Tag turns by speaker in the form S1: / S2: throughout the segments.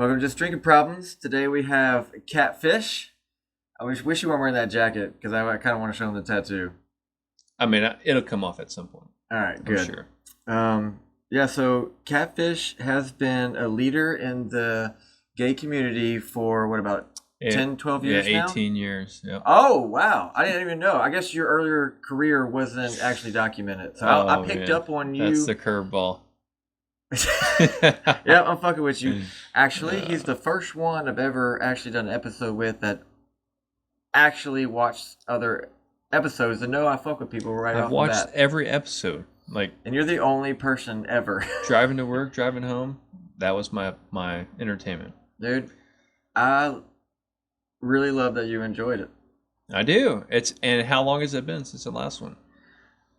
S1: Welcome to Just Drinking Problems. Today we have Catfish. I wish you weren't wearing that jacket because I kind of want to show him the tattoo.
S2: I mean, it'll come off at some point.
S1: All right, good.
S2: I'm sure.
S1: So Catfish has been a leader in the gay community for what, about 10, 12 years now?
S2: Yeah, 18 years. Yep.
S1: Oh, wow. I didn't even know. I guess your earlier career wasn't actually documented. So I picked up on you.
S2: That's the curveball.
S1: Yeah, I'm fucking with you. Actually, he's the first one I've ever actually done an episode with that actually watched other episodes and know I fuck with people right off the bat.
S2: I've watched every episode.
S1: And you're the only person ever.
S2: Driving to work, driving home, that was my entertainment.
S1: Dude, I really love that you enjoyed it.
S2: I do. And how long has it been since the last one?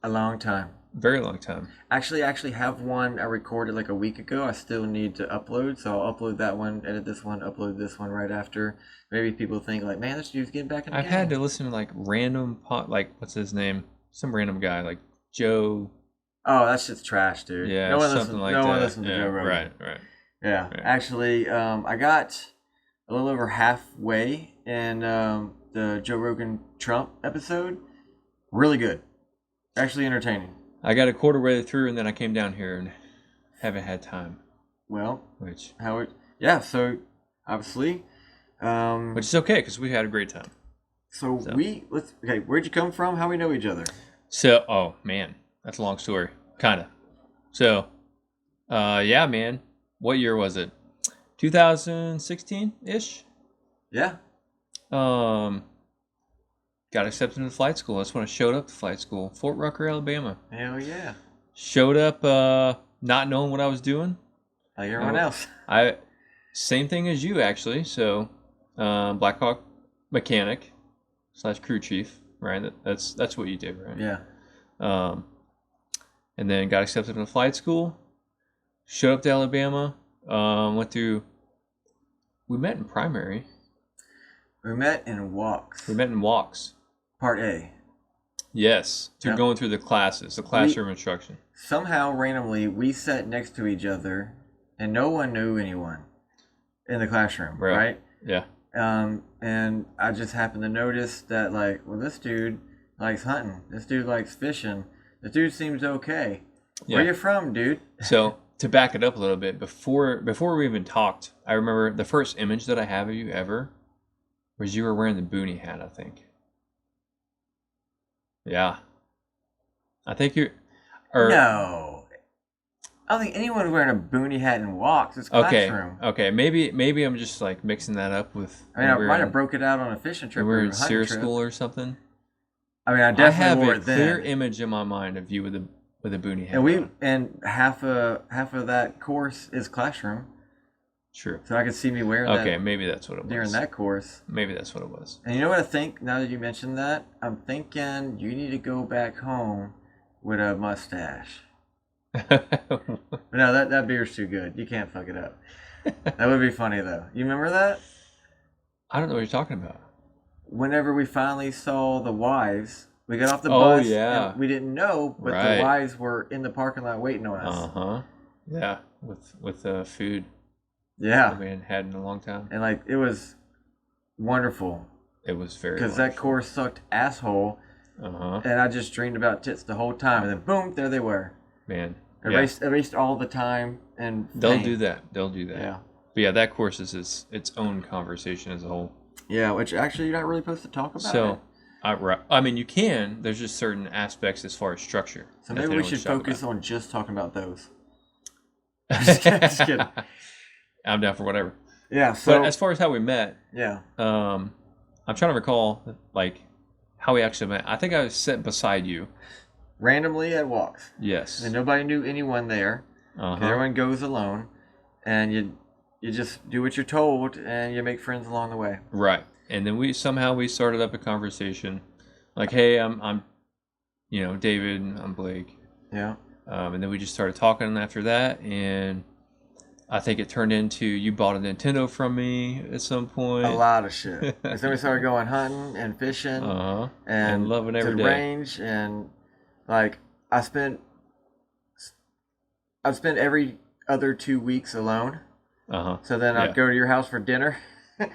S1: A long time.
S2: Very long time.
S1: Actually, I have one I recorded like a week ago. I still need to upload, so I'll upload that one, edit this one, upload this one right after. Maybe people think like, man, this dude's getting back in the
S2: I've
S1: game.
S2: had to listen to like random what's his name? Some random guy like Joe.
S1: Oh, that's just trash, dude.
S2: Yeah,
S1: no one
S2: something like
S1: that.
S2: No
S1: one listens to Joe Rogan.
S2: Right.
S1: Yeah,
S2: right.
S1: Actually, I got a little over halfway in the Joe Rogan Trump episode. Really good. Actually entertaining.
S2: I got a quarter way through, and then I came down here and haven't had time.
S1: Well,
S2: which
S1: so obviously,
S2: which is okay because we had a great time.
S1: So where'd you come from? How we know each other?
S2: So, oh man, that's a long story, kind of. So, yeah, man, what year was it? 2016 ish.
S1: Yeah.
S2: Got accepted into flight school. That's when I showed up to flight school, Fort Rucker, Alabama.
S1: Hell yeah.
S2: Showed up, not knowing what I was doing.
S1: Like everyone else.
S2: Same thing as you, actually. So, Black Hawk mechanic / crew chief, right? That's what you did, right?
S1: Yeah.
S2: And then got accepted into flight school. Showed up to Alabama. We met in primary.
S1: We met in walks. Part A.
S2: Yes, going through the classes, the classroom instruction.
S1: Somehow, randomly, we sat next to each other, and no one knew anyone in the classroom, right?
S2: Yeah.
S1: And I just happened to notice that, like, well, this dude likes hunting. This dude likes fishing. This dude seems okay. Yeah. Where you from, dude?
S2: So, to back it up a little bit, before we even talked, I remember the first image that I have of you ever was you were wearing the boonie hat, I think. Yeah. I think you're...
S1: No. I don't think anyone's wearing a boonie hat in walks. It's classroom.
S2: Okay. Maybe I'm just like mixing that up with...
S1: I mean, I might have broke it out on a fishing trip.
S2: We were in SEER school or something.
S1: I mean, I definitely wore it then.
S2: I have a clear image in my mind of you with a boonie hat.
S1: And half of that course is classroom.
S2: True.
S1: So I could see me wearing that.
S2: Okay, maybe that's what it was.
S1: During that course.
S2: Maybe that's what it was.
S1: And you know what I think, now that you mentioned that? I'm thinking you need to go back home with a mustache. But no, that beer's too good. You can't fuck it up. That would be funny, though. You remember that?
S2: I don't know what you're talking about.
S1: Whenever we finally saw the wives, we got off the bus.
S2: Oh, yeah.
S1: And we didn't know, but the wives were in the parking lot waiting on us.
S2: Uh-huh. Yeah, with food.
S1: Yeah.
S2: That we hadn't had in a long time.
S1: And, like, it was wonderful.
S2: It was very
S1: because that course sucked asshole.
S2: Uh-huh.
S1: And I just dreamed about tits the whole time. And then, boom, there they were.
S2: Man.
S1: Erased all the time and fame.
S2: They'll do that.
S1: Yeah.
S2: But yeah, that course is its own conversation as a whole.
S1: Yeah, which actually you're not really supposed to talk about.
S2: So, I mean, you can. There's just certain aspects as far as structure.
S1: So maybe we should focus on just talking about those. Just kidding.
S2: I'm down for whatever.
S1: Yeah. So,
S2: but as far as how we met, I'm trying to recall like how we actually met. I think I was sitting beside you
S1: randomly at walks.
S2: Yes.
S1: And nobody knew anyone there. Everyone goes alone, and you just do what you're told, and you make friends along the way.
S2: Right. And then we started up a conversation, like, hey, I'm David, I'm Blake.
S1: Yeah.
S2: And then we just started talking after that, and I think it turned into you bought a Nintendo from me at some point.
S1: A lot of shit. And then we started going hunting and fishing
S2: and loving every day.
S1: Range, and like I spent every other 2 weeks alone. So then I'd go to your house for dinner.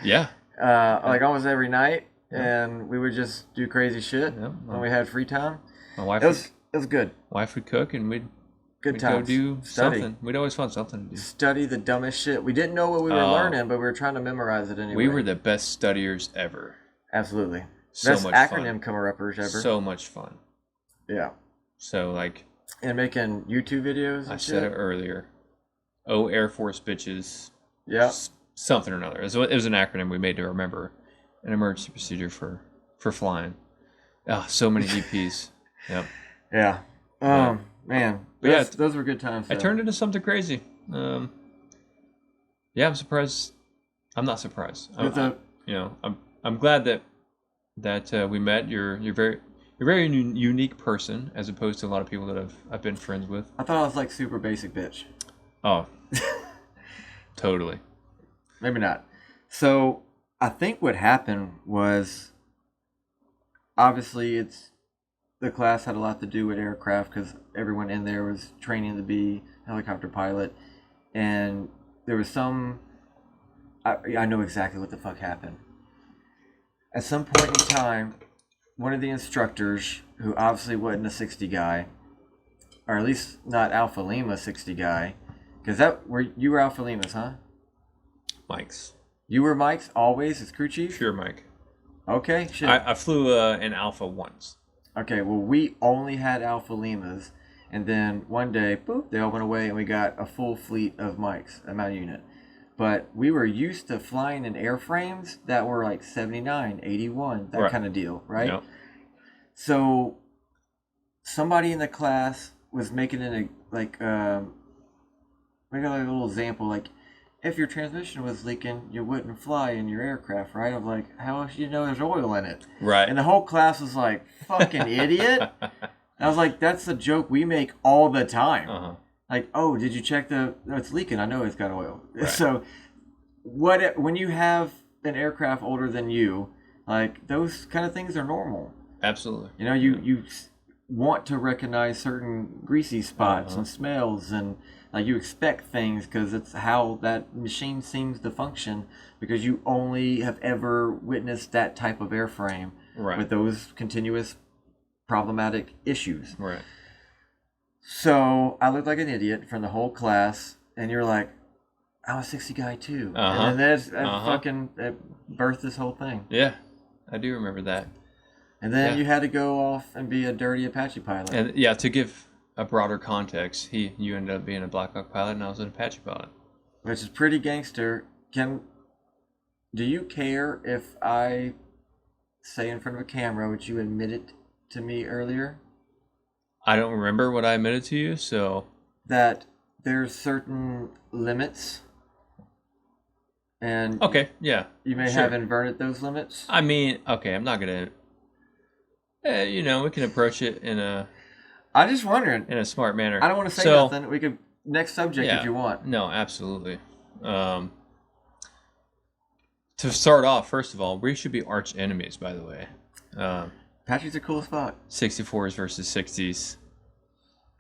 S2: Yeah.
S1: Like almost every night, and we would just do crazy shit when we had free time.
S2: My wife
S1: it was good.
S2: Wife would cook, and we'd
S1: Good
S2: go
S1: times.
S2: do
S1: Study.
S2: something. We'd always find something to do.
S1: Study the dumbest shit. We didn't know what we were learning, but we were trying to memorize it anyway.
S2: We were the best studiers ever.
S1: Absolutely.
S2: So
S1: best
S2: much
S1: acronym
S2: fun.
S1: comer-uppers ever.
S2: So much fun.
S1: Yeah.
S2: So like.
S1: And making YouTube videos. And
S2: I said it earlier. Oh, Air Force bitches.
S1: Yeah.
S2: Something or another. It was an acronym we made to remember an emergency procedure for flying. Ah, so many EPs. Yep.
S1: Yeah. Man.
S2: But
S1: those were good times.
S2: I turned into something crazy. I'm surprised. I'm not surprised. I'm glad that we met. You're a very unique person as opposed to a lot of people that I've been friends with.
S1: I thought I was like super basic bitch.
S2: Oh. Totally.
S1: Maybe not. So I think what happened was obviously the class had a lot to do with aircraft because everyone in there was training to be a helicopter pilot, and there was I know exactly what the fuck happened. At some point in time, one of the instructors, who obviously wasn't a 60 guy, or at least not Alpha Lima 60 guy, because you were Alpha Limas, huh?
S2: Mike's.
S1: You were Mike's always as crew chief?
S2: Sure, Mike.
S1: Okay, shit.
S2: I flew an Alpha once.
S1: Okay, well, we only had Alpha Limas, and then one day, boop, they all went away, and we got a full fleet of Mikes, a mount unit. But we were used to flying in airframes that were like 79, 81, that kind of deal, right? Yep. So somebody in the class was making it make a little example, like, if your transmission was leaking, you wouldn't fly in your aircraft, right? I'm like, how else do you know there's oil in it?
S2: Right.
S1: And the whole class was like, fucking idiot. I was like, that's a joke we make all the time. Like, oh, did you check it's leaking? I know it's got oil. Right. So when you have an aircraft older than you, like, those kind of things are normal.
S2: Absolutely.
S1: You know, you want to recognize certain greasy spots and smells, and like you expect things because it's how that machine seems to function, because you only have ever witnessed that type of airframe with those continuous problematic issues.
S2: Right.
S1: So I looked like an idiot from the whole class, and you're like, I'm a 60 guy too. And then it birthed this whole thing.
S2: Yeah, I do remember that.
S1: And then you had to go off and be a dirty Apache pilot.
S2: And to give a broader context, you ended up being a Black Hawk pilot, and I was an Apache pilot.
S1: Which is pretty gangster. Do you care if I say in front of a camera what you admitted to me earlier?
S2: I don't remember what I admitted to you, so... That
S1: there's certain limits. And...
S2: Okay, yeah.
S1: You may have inverted those limits.
S2: I mean, okay, I'm not going to... we can approach it in a...
S1: I'm just wondering.
S2: In a smart manner.
S1: I don't want to say nothing. We could... Next subject if you want.
S2: No, absolutely. To start off, first of all, we should be arch enemies, by the way.
S1: Apache's a cool spot.
S2: 64s versus 60s.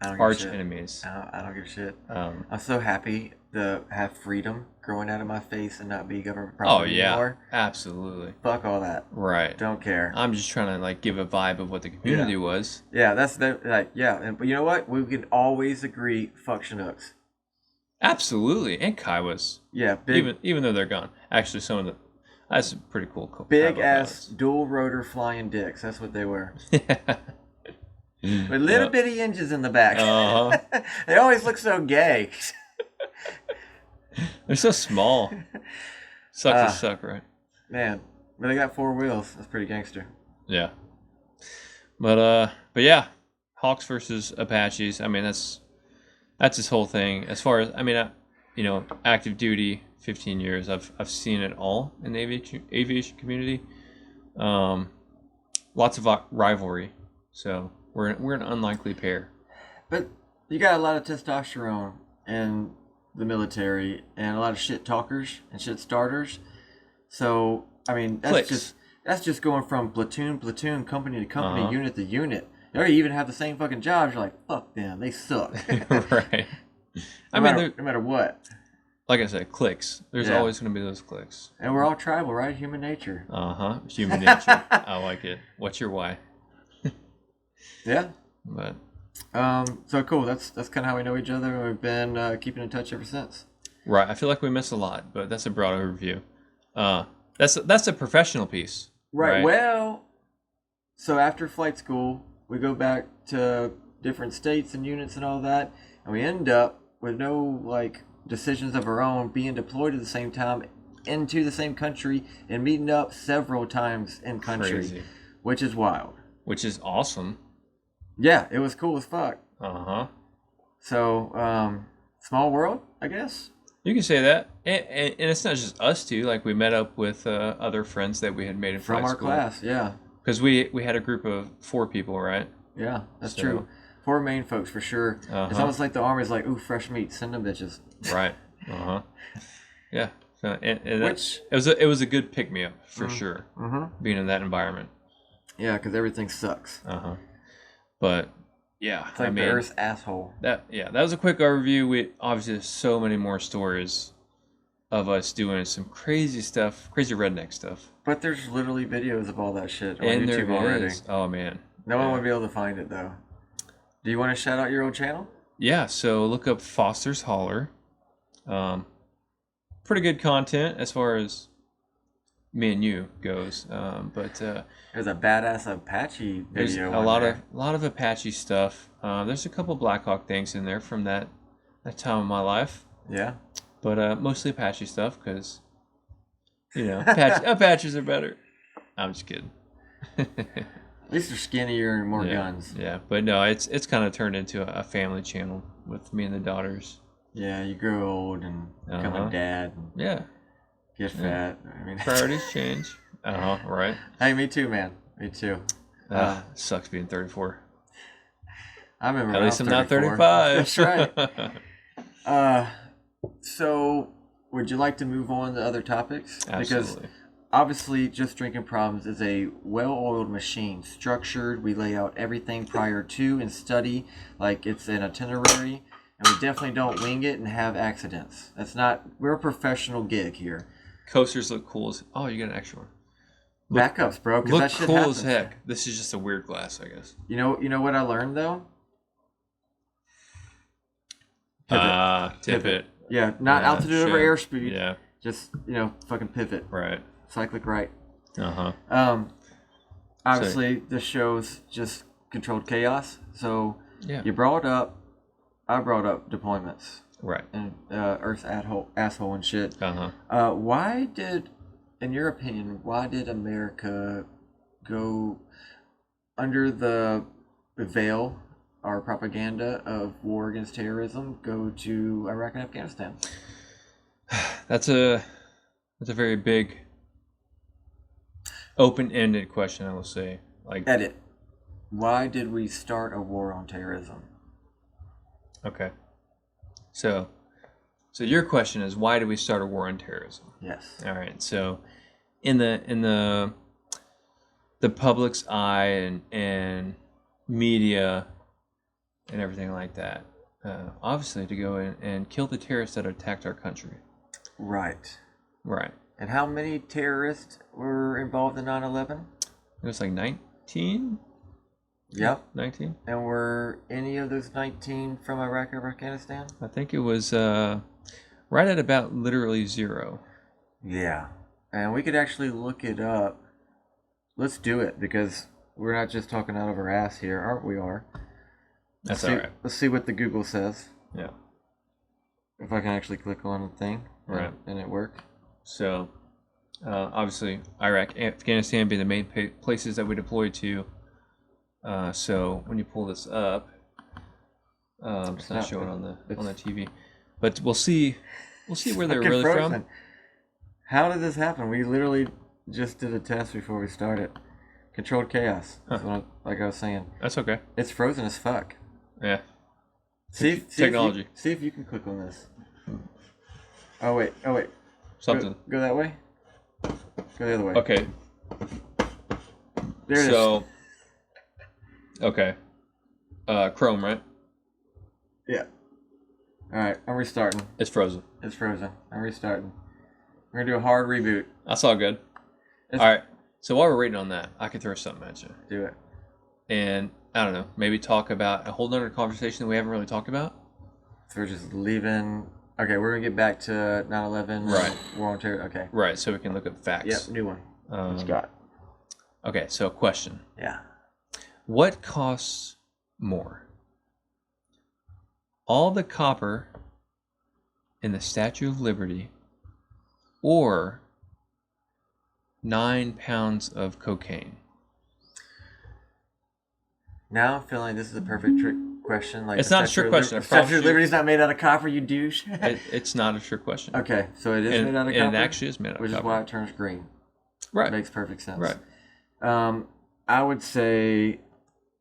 S1: Arch
S2: enemies.
S1: I don't give a shit. I'm so happy to have freedom growing out of my face and not be government property anymore.
S2: Absolutely.
S1: Fuck all that.
S2: Right.
S1: Don't care.
S2: I'm just trying to give a vibe of what the community was.
S1: Yeah, but you know what? We can always agree. Fuck Chinooks.
S2: Absolutely, and Kiowas.
S1: Yeah, big.
S2: Even though they're gone. Actually, some of that's pretty cool.
S1: Big ass dual rotor flying dicks. That's what they were. With little bitty engines in the back. They always look so gay.
S2: They're so small. Sucks to suck, right?
S1: Man, but they got 4 wheels. That's pretty gangster.
S2: Yeah. But yeah, Hawks versus Apaches. I mean, that's this whole thing. As far as active duty, 15 years. I've seen it all in the aviation community. Lots of rivalry. So we're an unlikely pair.
S1: But you got a lot of testosterone in the military and a lot of shit talkers and shit starters. So I mean that's just going from platoon, company to company, unit to unit. They even have the same fucking jobs. You're like, fuck them, they suck.
S2: Right.
S1: No matter what.
S2: like I said, cliques. There's
S1: Yeah.
S2: always going to be those cliques.
S1: And we're all tribal, right? Human nature.
S2: Human nature. I like it. What's your why?
S1: Yeah.
S2: But
S1: So cool. That's kind of how we know each other. We've been keeping in touch ever since.
S2: right, I feel like we miss a lot, but that's a broad overview. That's a professional piece.
S1: Right. Well, so after flight school, we go back to different states and units and all that, and we end up with no like decisions of our own, being deployed at the same time into the same country and meeting up several times in country,
S2: Crazy.
S1: which is wild.
S2: Which is awesome.
S1: Yeah, it was cool as fuck. So, small world, I guess.
S2: You can say that, and it's not just us two. Like we met up with other friends that we had made in
S1: From
S2: flight
S1: our
S2: school.
S1: class, yeah.
S2: Because we had a group of 4 people, right?
S1: Yeah, that's true. 4 main folks for sure. It's almost like the army's like, ooh, fresh meat, send them bitches.
S2: Right. Yeah. So, and
S1: Which
S2: it was a good pick me up for sure. Being in that environment.
S1: Yeah, because everything sucks.
S2: But yeah,
S1: It's like the Earth's asshole.
S2: That was a quick overview. We obviously have so many more stories of us doing some crazy stuff, crazy redneck stuff.
S1: But there's literally videos of all that shit on
S2: And
S1: YouTube
S2: there
S1: already.
S2: is. Oh man.
S1: No one would be able to find it though. Do you want to shout out your old channel?
S2: Yeah, so look up Foster's Holler. Pretty good content as far as me and you goes. But
S1: there's a badass Apache video.
S2: There's a lot of Apache stuff. There's a couple Blackhawk things in there from that time of my life.
S1: Yeah.
S2: But mostly Apache stuff because, Apaches are better. I'm just kidding.
S1: At least they're skinnier and more guns.
S2: Yeah, but no, it's kind of turned into a family channel with me and the daughters.
S1: Yeah, you grow old and become a dad. And get fat. I mean,
S2: priorities change. Right.
S1: Hey, me too, man. Me too.
S2: Sucks being 34.
S1: I remember.
S2: At least I'm not 35.
S1: That's right. So, would you like to move on to other topics?
S2: Absolutely.
S1: Because obviously, Just Drinking Problems is a well-oiled machine, structured. We lay out everything prior to and study like it's an itinerary, and we definitely don't wing it and have accidents. We're a professional gig here.
S2: Coasters look cool as... Oh, you got an extra one.
S1: Backups, bro.
S2: Look
S1: that shit
S2: cool
S1: happens.
S2: as heck. This is just a weird glass, I guess.
S1: You know what I learned, though?
S2: Pivot.
S1: Yeah, not altitude over airspeed.
S2: Yeah.
S1: Just, fucking pivot.
S2: Right.
S1: Cyclic right. Obviously, this show's just controlled chaos. So, you brought up, I brought up deployments.
S2: Right.
S1: And Earth's asshole and shit. In your opinion, why did America go under the veil or propaganda of war against terrorism, go to Iraq and Afghanistan?
S2: That's a very big, open-ended question, I will say.
S1: Edit. Why did we start a war on terrorism?
S2: Okay. So your question is, why did we start a war on terrorism?
S1: Yes.
S2: All right. So in the public's eye and media and everything like that, obviously to go in and kill the terrorists that attacked our country.
S1: Right.
S2: Right.
S1: And how many terrorists were involved in 9/11?
S2: It was like 19?
S1: Yep.
S2: 19?
S1: And were any of those 19 from Iraq or Afghanistan?
S2: I think it was right at about literally 0.
S1: Yeah. And we could actually look it up. Let's do it, because we're not just talking out of our ass here, aren't we?
S2: That's all right.
S1: Let's see what the Google says.
S2: Yeah.
S1: If I can actually click on the thing.
S2: Right.
S1: And it worked.
S2: So, obviously, Iraq, Afghanistan being the main places that we deployed to. So when you pull this up, it's not showing on the TV, but we'll see where they're really from.
S1: How did this happen? We literally just did a test before we started. Controlled chaos. Like I was saying.
S2: That's okay.
S1: It's frozen as fuck.
S2: Yeah.
S1: See
S2: technology.
S1: See if you can click on this. Oh wait.
S2: Something.
S1: Go that way. Go the other way.
S2: Okay.
S1: There it is.
S2: Okay. Chrome, right?
S1: Yeah. All right, I'm restarting.
S2: It's frozen.
S1: It's frozen. I'm restarting. We're gonna do a hard reboot.
S2: That's all good. All right. So while we're waiting on that, I could throw something at you.
S1: Do it.
S2: And I don't know, maybe talk about a whole nother conversation that we haven't really talked about.
S1: So we're just leaving. Okay, we're gonna get back to 9/11.
S2: Right.
S1: War on Terror. Okay.
S2: Right. So we can look up facts.
S1: Yep. New one. What you got?
S2: Okay. So question.
S1: Yeah.
S2: What costs more? All the copper in the Statue of Liberty or 9 pounds of cocaine?
S1: Now I'm feeling this is a perfect trick question. Like
S2: it's not a trick question.
S1: The Statue of Liberty's not made out of copper, you douche.
S2: It's not a trick question.
S1: Okay, so it is made out of copper?
S2: And it actually is made out of copper.
S1: Which is why it turns green.
S2: Right.
S1: It makes perfect sense.
S2: Right.
S1: I would say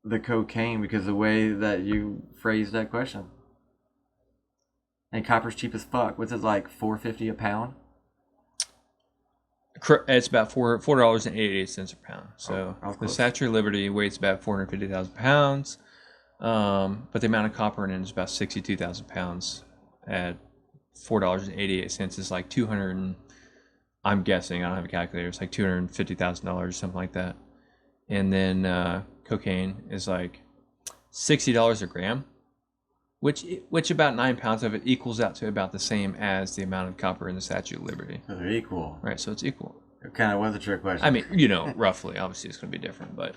S1: the cocaine because the way that you phrased that question. And copper's cheap as fuck. What's it like, $4.50 a pound?
S2: It's about $4.88 a pound. So the Statue of Liberty weighs about 450,000 pounds, but the amount of copper in it is about 62,000 pounds. At $4.88 is like 200. I'm guessing, I don't have a calculator. It's like $250,000 or something like that. And then cocaine is like $60 a gram, which about 9 pounds of it equals out to about the same as the amount of copper in the Statue of Liberty.
S1: So they're equal.
S2: Right, so it's equal.
S1: It kind of was a trick question.
S2: I mean, roughly. Obviously, it's going to be different, but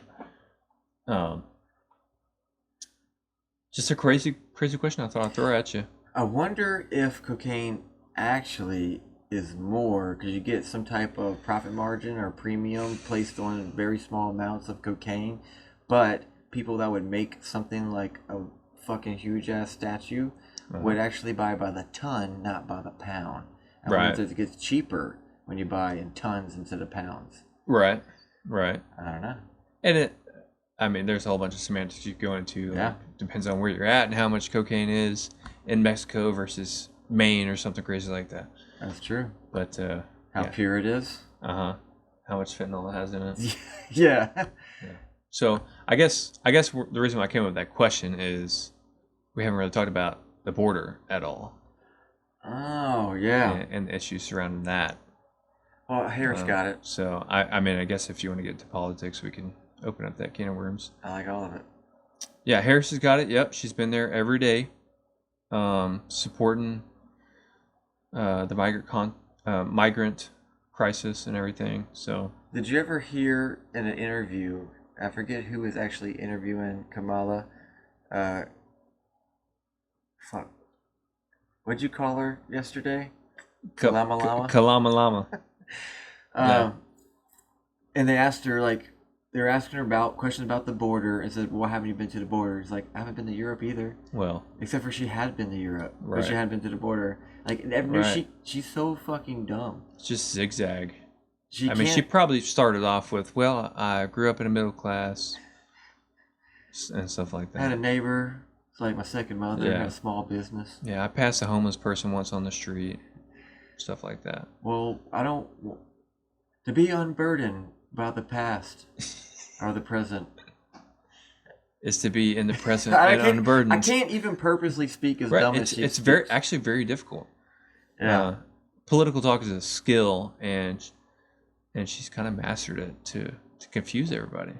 S2: just a crazy question I thought I'd throw at you.
S1: I wonder if cocaine actually is more because you get some type of profit margin or premium placed on very small amounts of cocaine, but people that would make something like a fucking huge ass statue would actually buy by the ton, not by the pound. And
S2: right.
S1: It gets cheaper when you buy in tons instead of pounds.
S2: Right.
S1: I don't know.
S2: And there's a whole bunch of semantics you go into. Yeah. Depends on where you're at and how much cocaine is in Mexico versus Maine or something crazy like that.
S1: That's true.
S2: But
S1: how pure it is.
S2: How much fentanyl it has in it.
S1: Yeah.
S2: So I guess the reason why I came up with that question is we haven't really talked about the border at all.
S1: Oh yeah.
S2: And issues surrounding that.
S1: Well, Harris got it.
S2: So I guess if you want to get into politics, we can open up that can of worms.
S1: I like all of it.
S2: Yeah, Harris has got it. Yep, she's been there every day, supporting the migrant crisis and everything. So,
S1: did you ever hear in an interview? I forget who was actually interviewing Kamala. Fuck. What'd you call her yesterday? Kalama Lama.
S2: Kalama Lama.
S1: Yeah. And they asked her they were asking her about questions about the border and said, "Well, haven't you been to the border?" It's like, "I haven't been to Europe either."
S2: Well,
S1: except for she had been to Europe,
S2: right.
S1: but she hadn't been to the border.
S2: Right.
S1: She's so fucking dumb.
S2: It's just zigzag.
S1: She
S2: probably started off with, "Well, I grew up in a middle class," and stuff like that.
S1: I had a neighbor. It's like my second mother.
S2: Yeah.
S1: Had a small business.
S2: Yeah, I passed a homeless person once on the street. Stuff like that.
S1: Well, to be unburdened by the past or the present
S2: is to be in the present and unburdened.
S1: I can't even purposely speak as
S2: right.
S1: dumb as she
S2: It's
S1: speaks.
S2: actually very difficult.
S1: Yeah.
S2: Political talk is a skill, and she's kind of mastered it to confuse everybody.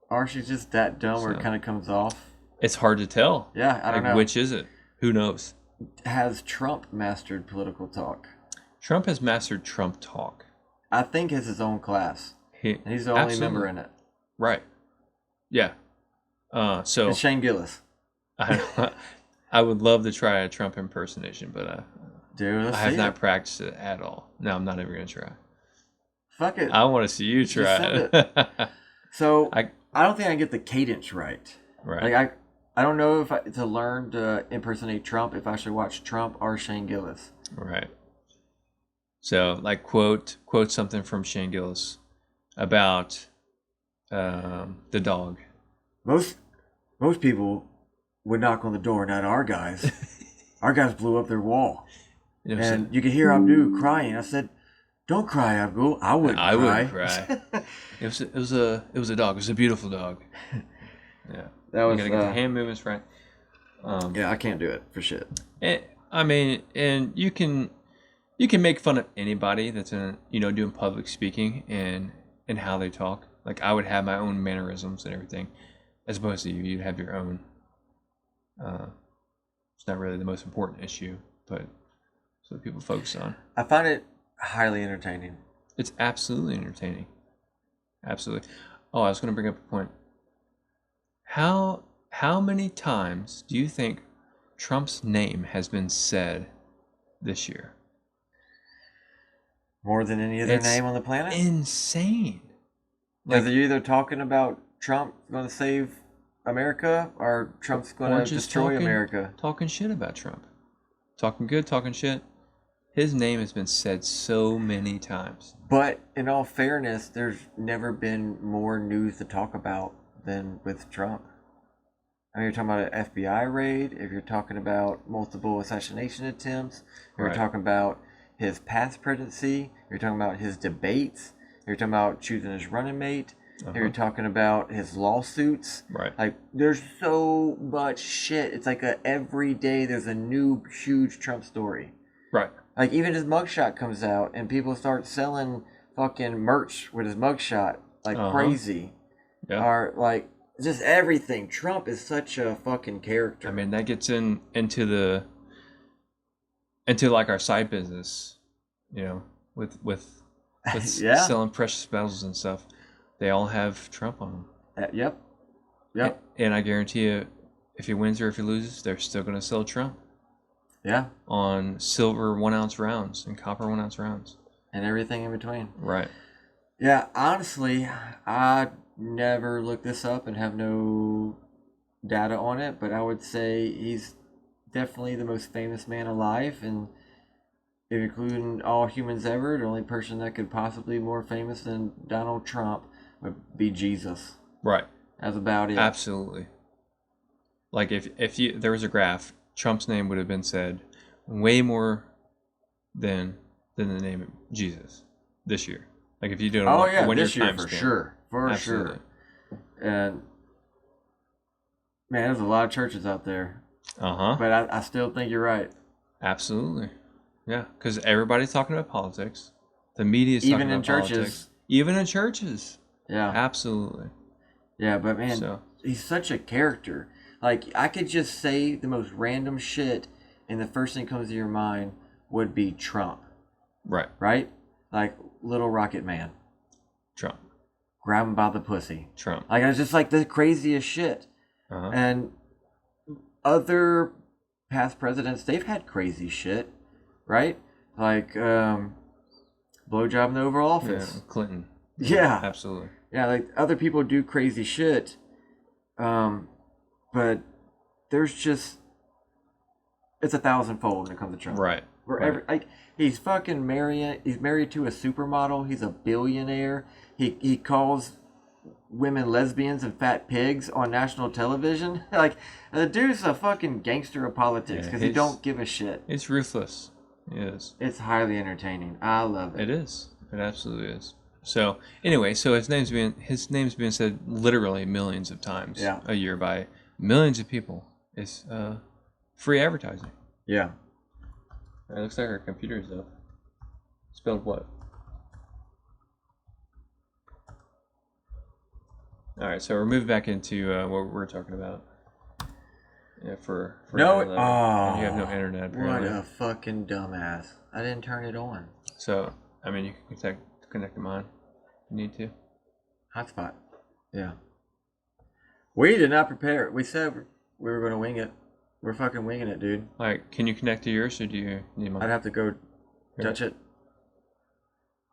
S1: Or she's just that dumb where it kind of comes off.
S2: It's hard to tell.
S1: Yeah, I don't know.
S2: Which is it? Who knows?
S1: Has Trump mastered political talk?
S2: Trump has mastered Trump talk.
S1: I think it's his own class. And he's the only member in it.
S2: Right. Yeah. So
S1: it's Shane Gillis.
S2: I would love to try a Trump impersonation, but
S1: dude,
S2: I have not practiced it at all. No, I'm not even going to try.
S1: Fuck it.
S2: I want to see you try it.
S1: So I don't think I get the cadence right.
S2: Right.
S1: Like I don't know if to learn to impersonate Trump if I should watch Trump or Shane Gillis.
S2: Right. So like quote something from Shane Gillis about the dog.
S1: Most people would knock on the door, not our guys. Our guys blew up their wall. And you could hear Abdul crying. I said, "Don't cry, Abdul. I wouldn't cry."
S2: It was a dog. It was a beautiful dog. Yeah.
S1: That was
S2: you gotta get the hand movements right.
S1: Yeah, I can't do it for shit.
S2: I mean, and you can make fun of anybody that's in, doing public speaking and how they talk. Like I would have my own mannerisms and everything, as opposed to you'd have your own. It's not really the most important issue, but it's what people focus on.
S1: I find it highly entertaining.
S2: It's absolutely entertaining. Absolutely. Oh, I was going to bring up a point. How many times do you think Trump's name has been said this year?
S1: More than any other name on the planet?
S2: Insane.
S1: Like, you're either talking about Trump going to save America or Trump's going to destroy America.
S2: Talking shit about Trump. Talking good, talking shit. His name has been said so many times.
S1: But in all fairness, there's never been more news to talk about than with Trump. I mean, you're talking about an FBI raid, if you're talking about multiple assassination attempts, you're talking about his past presidency, you're talking about his debates, you're talking about choosing his running mate, you're talking about his lawsuits.
S2: Right.
S1: Like, there's so much shit. It's like every day there's a new huge Trump story.
S2: Right.
S1: Like, even his mugshot comes out and people start selling fucking merch with his mugshot like crazy.
S2: Yeah.
S1: Or, like, just everything. Trump is such a fucking character.
S2: I mean, that gets into like our side business, with selling precious metals and stuff. They all have Trump on them.
S1: Yep.
S2: And I guarantee you, if he wins or if he loses, they're still going to sell Trump.
S1: Yeah.
S2: On silver 1 ounce rounds and copper 1 ounce rounds.
S1: And everything in between.
S2: Right.
S1: Yeah, honestly, I never looked this up and have no data on it, but I would say he's definitely the most famous man alive, and if including all humans ever, the only person that could possibly be more famous than Donald Trump would be Jesus.
S2: Right.
S1: That's about it.
S2: Absolutely. Like if there was a graph, Trump's name would have been said way more than the name of Jesus this year. Like if you do it on one year time
S1: for
S2: span.
S1: Sure. For
S2: Absolutely.
S1: Sure. And man, there's a lot of churches out there. But I still think you're right.
S2: Absolutely. Yeah, because everybody's talking about politics. The media is talking about politics. Even in churches.
S1: Yeah.
S2: Absolutely.
S1: Yeah, but man, he's such a character. Like, I could just say the most random shit, and the first thing that comes to your mind would be Trump.
S2: Right.
S1: Right? Like, Little Rocket Man.
S2: Trump.
S1: Grab him by the pussy.
S2: Trump.
S1: Like, it's just like the craziest shit. And other past presidents, they've had crazy shit. Right? Like, blowjob in the Oval Office.
S2: Yeah, Clinton.
S1: Yeah.
S2: Absolutely.
S1: Yeah, like, other people do crazy shit. But there's just... It's 1,000-fold when it comes to Trump.
S2: Right.
S1: Like, he's fucking married. He's married to a supermodel. He's a billionaire. He calls women lesbians and fat pigs on national television. Like, the dude's a fucking gangster of politics because he don't give a shit.
S2: It's ruthless. It is.
S1: It's highly entertaining. I love it.
S2: It is. It absolutely is. So anyway, his name's being said literally millions of times a year by millions of people. It's free advertising.
S1: Yeah.
S2: It looks like our computer's up. Spelled what? All right, so we're moving back into what we're talking about. Yeah, for
S1: no.
S2: And you have no internet. Apparently.
S1: What a fucking dumbass! I didn't turn it on.
S2: So I mean, you can connect to mine. You need to.
S1: Hotspot. Yeah. We did not prepare. We said we were going to wing it. We're fucking winging it, dude.
S2: Like, can you connect to yours, or do you need mine?
S1: I'd have to go touch it.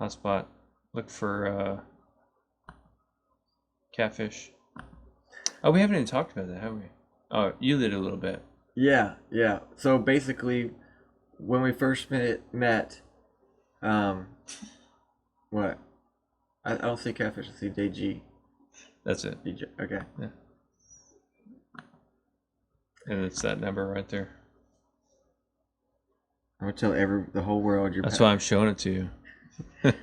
S2: Hotspot. Look for Catfish. Oh, we haven't even talked about that, have we? Oh, you did a little bit.
S1: Yeah. So basically, when we first met, what? I don't see Catfish. I see DG.
S2: That's it.
S1: DJ. Okay.
S2: Yeah. And it's that number right there.
S1: I'm gonna tell the whole world you're.
S2: That's why I'm showing it to you. It's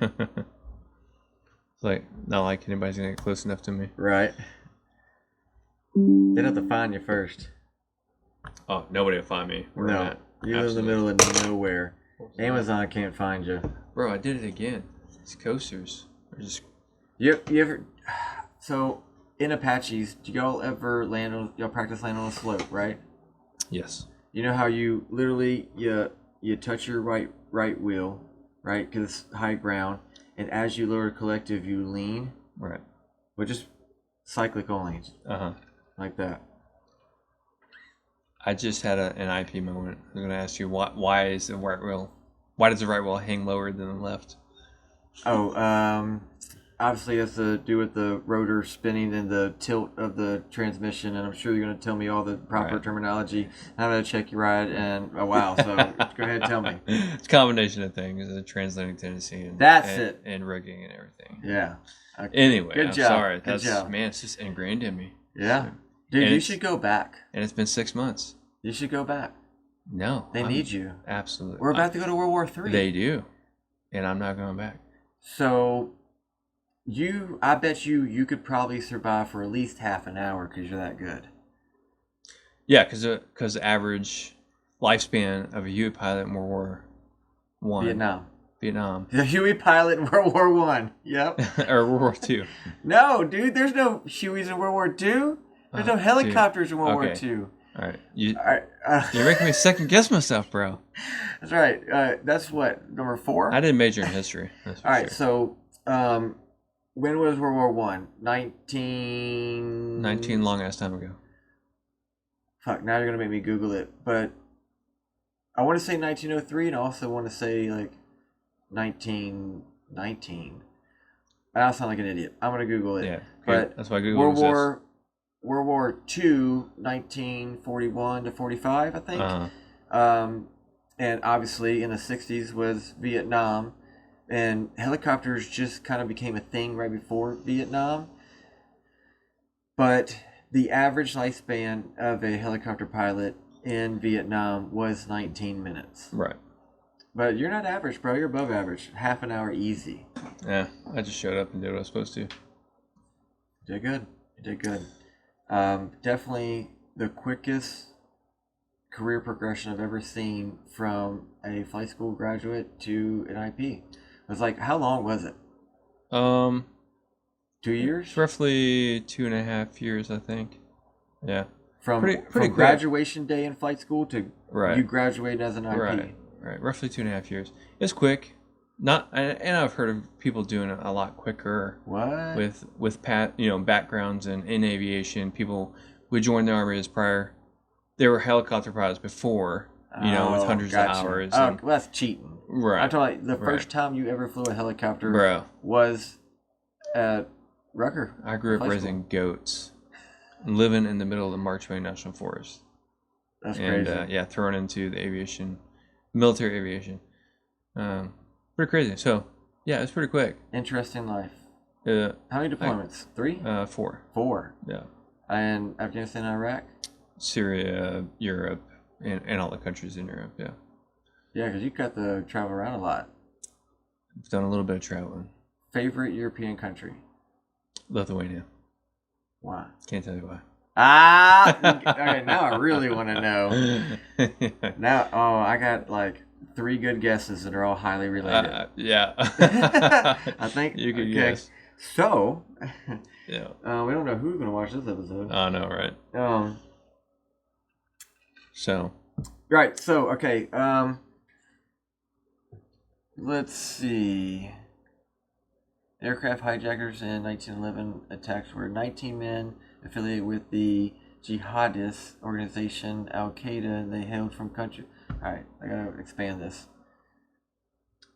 S2: like not like anybody's gonna get close enough to me.
S1: Right. They'd have to find you first.
S2: Oh, nobody will find me.
S1: No. You live in the middle of nowhere. Amazon can't find you.
S2: Bro, I did it again. These coasters are just...
S1: You ever... So, in Apaches, do y'all ever practice land on a slope, right?
S2: Yes.
S1: You know how you literally, you touch your right wheel, right? Because it's high ground. And as you lower collective, you lean.
S2: Right.
S1: But just cyclic only.
S2: Uh-huh.
S1: Like that.
S2: I just had an IP moment. I was going to ask you, why does the right wheel hang lower than the left?
S1: Obviously it has to do with the rotor spinning and the tilt of the transmission, and I'm sure you're going to tell me all the proper terminology. I'm going to check your ride, and wow, so go ahead and tell me.
S2: It's a combination of things, the translating tendency and and rigging and everything.
S1: Yeah.
S2: Okay. Anyway,
S1: Good job.
S2: Sorry.
S1: Good job.
S2: Man, it's just ingrained in me.
S1: Yeah. So, dude, you should go back.
S2: And it's been 6 months.
S1: You should go back.
S2: No.
S1: They need you.
S2: Absolutely.
S1: We're about to go to World War III.
S2: They do. And I'm not going back.
S1: So, I bet you could probably survive for at least half an hour because you're that good.
S2: Yeah, because the average lifespan of a Huey pilot in World War Vietnam.
S1: The Huey pilot in World War I. Yep.
S2: Or World War II.
S1: No, dude, there's no Hueys in World War II. There's no helicopters in World War II.
S2: All right. You're making me second guess myself, bro.
S1: That's right. That's what, number 4?
S2: I didn't major in history. All right,
S1: so when was World War One? 19
S2: long ass time ago.
S1: Fuck, now you're gonna make me Google it. But I want to say 1903, and I also want to say like 1919. I don't sound like an idiot. I'm gonna Google it.
S2: Yeah,
S1: but
S2: that's why Google exists.
S1: World War II, 1941 to 45, I think. And obviously in the 60s was Vietnam. And helicopters just kind of became a thing right before Vietnam. But the average lifespan of a helicopter pilot in Vietnam was 19 minutes.
S2: Right.
S1: But you're not average, bro. You're above average. Half an hour easy.
S2: Yeah, I just showed up and did what I was supposed to.
S1: You did good. Definitely the quickest career progression I've ever seen from a flight school graduate to an IP. It was like, how long was it? 2 years?
S2: Roughly 2.5 years, I think. Yeah.
S1: From graduation day in flight school to you graduated as an IP.
S2: Right. Roughly 2.5 years. It's quick. And I've heard of people doing it a lot quicker.
S1: What?
S2: With backgrounds in aviation. People would join the Army as prior. They were helicopter pilots before, with hundreds of hours.
S1: Oh, well, that's cheating.
S2: Right.
S1: I'm talking the first time you ever flew a helicopter was at Rucker.
S2: I grew up raising goats, living in the middle of the March Twain National Forest.
S1: That's crazy.
S2: And thrown into the military aviation. Pretty crazy. So, yeah, it's pretty quick.
S1: Interesting life. How many deployments? 3?
S2: 4.
S1: 4.
S2: Yeah.
S1: And Afghanistan, Iraq?
S2: Syria, Europe, and all the countries in Europe, yeah.
S1: Yeah, because you got to travel around a lot.
S2: I've done a little bit of traveling. Favorite
S1: European country?
S2: Lithuania.
S1: Why?
S2: Can't tell you why.
S1: Okay, now I really want to know. I got like 3 good guesses that are all highly related.
S2: Yeah.
S1: I think
S2: you could guess.
S1: So,
S2: yeah.
S1: We don't know who's going to watch this episode.
S2: I know, right? So.
S1: Right, so, okay. Let's see. Aircraft hijackers in 1911 attacks were 19 men affiliated with the jihadist organization Al-Qaeda. They hailed from country. Alright, I gotta expand this.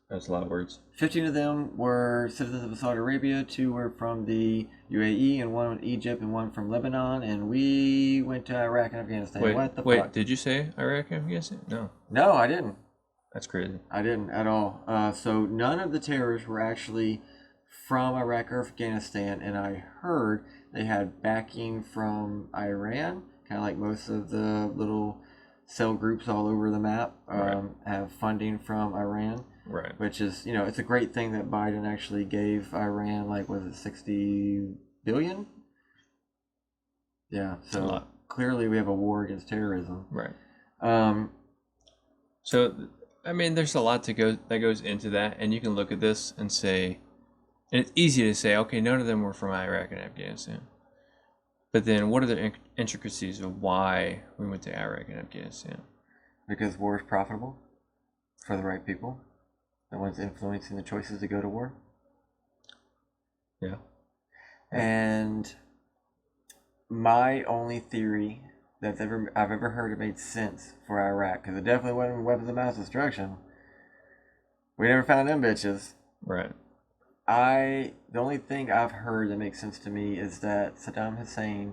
S2: That's a lot of words.
S1: 15 of them were citizens of Saudi Arabia, 2 were from the UAE, and 1 from Egypt, and 1 from Lebanon, and we went to Iraq and Afghanistan. What the fuck?
S2: Did you say Iraq and Afghanistan? No.
S1: No, I didn't.
S2: That's crazy.
S1: I didn't at all. So none of the terrorists were actually from Iraq or Afghanistan, and I heard they had backing from Iran, kind of like most of the little cell groups all over the map have funding from Iran.
S2: Right.
S1: Which is, it's a great thing that Biden actually gave Iran, like, was it 60 billion? Yeah, so clearly we have a war against terrorism.
S2: Right. So, I mean, there's a lot that goes into that, and you can look at this and say, and it's easy to say, okay, none of them were from Iraq and Afghanistan. But then, what are the intricacies of why we went to Iraq and Afghanistan?
S1: Because war is profitable for the right people. The ones influencing the choices to go to war.
S2: Yeah.
S1: And my only theory I've ever heard it made sense for Iraq, because it definitely wasn't weapons of mass destruction. We never found them bitches.
S2: Right.
S1: The only thing I've heard that makes sense to me is that Saddam Hussein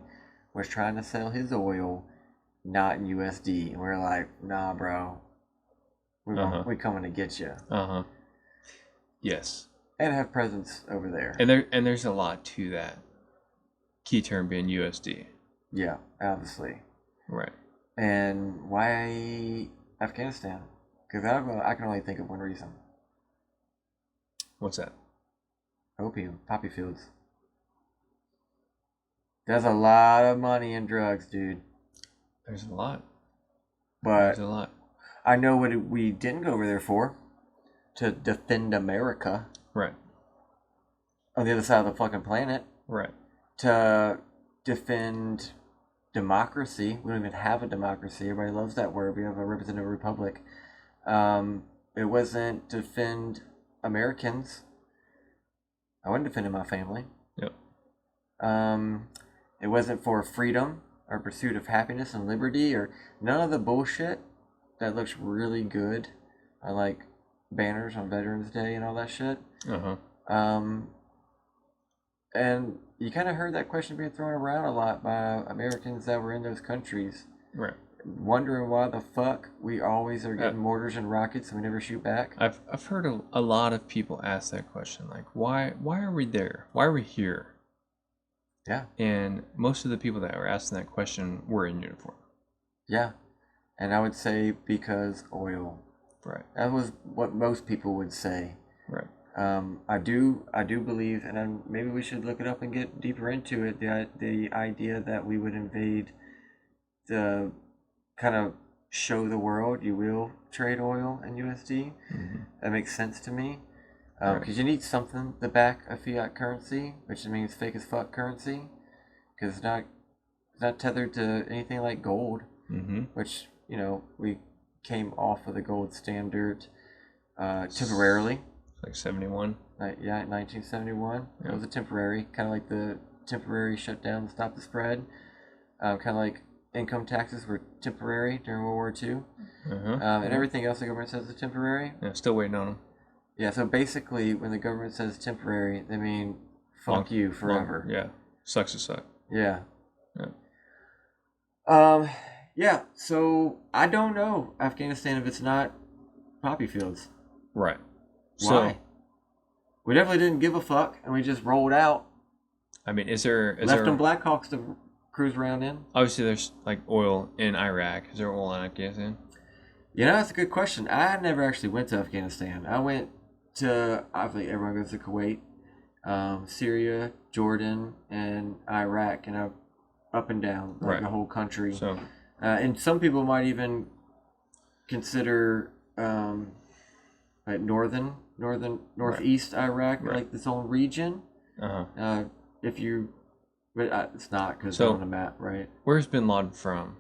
S1: was trying to sell his oil not in USD, and we're like, nah, bro, we coming to get you.
S2: Yes.
S1: And have presence over there.
S2: And there's a lot to that. Key term being USD.
S1: Yeah, obviously.
S2: Right.
S1: And why Afghanistan? Because I can only think of one reason.
S2: What's that?
S1: Opium, poppy fields. There's a lot of money in drugs, dude.
S2: There's a lot.
S1: But
S2: there's a lot.
S1: I know what we didn't go over there for. To defend America.
S2: Right.
S1: On the other side of the fucking planet.
S2: Right.
S1: To defend democracy. We don't even have a democracy. Everybody loves that word. We have a representative republic. It wasn't to defend Americans. I wasn't defending my family.
S2: Yep.
S1: It wasn't for freedom or pursuit of happiness and liberty or none of the bullshit that looks really good. I like banners on Veterans Day and all that shit. And you kind of heard that question being thrown around a lot by Americans that were in those countries.
S2: Right.
S1: Wondering why the fuck we always are getting mortars and rockets and we never shoot back.
S2: I've heard a lot of people ask that question, like, why are we there? Why are we here?
S1: Yeah.
S2: And most of the people that were asking that question were in uniform.
S1: Yeah. And I would say because oil.
S2: Right.
S1: That was what most people would say.
S2: Right.
S1: I do believe, and maybe we should look it up and get deeper into it. The idea that we would invade the kind of show the world you will trade oil and USD. That makes sense to me. Because you need something to back a fiat currency, which means fake as fuck currency, because it's not tethered to anything like gold, which we came off of the gold standard temporarily.
S2: Like 71.
S1: Yeah, 1971. Yeah. It was a temporary, kind of like the temporary shutdown to stop the spread. Kind of like income taxes were temporary during World War II. And everything else the government says is temporary.
S2: Yeah, still waiting on them.
S1: Yeah, so basically, when the government says temporary, they mean fuck you forever.
S2: Yeah, sucks to suck.
S1: Yeah. Yeah, so I don't know Afghanistan if it's not poppy fields.
S2: Right.
S1: Why? We definitely didn't give a fuck, and we just rolled out.
S2: I mean, left
S1: them Blackhawks to cruise around in?
S2: Obviously, there's like oil in Iraq. Is there oil in Afghanistan?
S1: That's a good question. I never actually went to Afghanistan. I went to, obviously everyone goes to Kuwait, Syria, Jordan, and Iraq, and up and down the whole country.
S2: So,
S1: and some people might even consider like northeast Iraq like its own region. If you, but it's not because it's on the map, right?
S2: Where's Bin Laden from?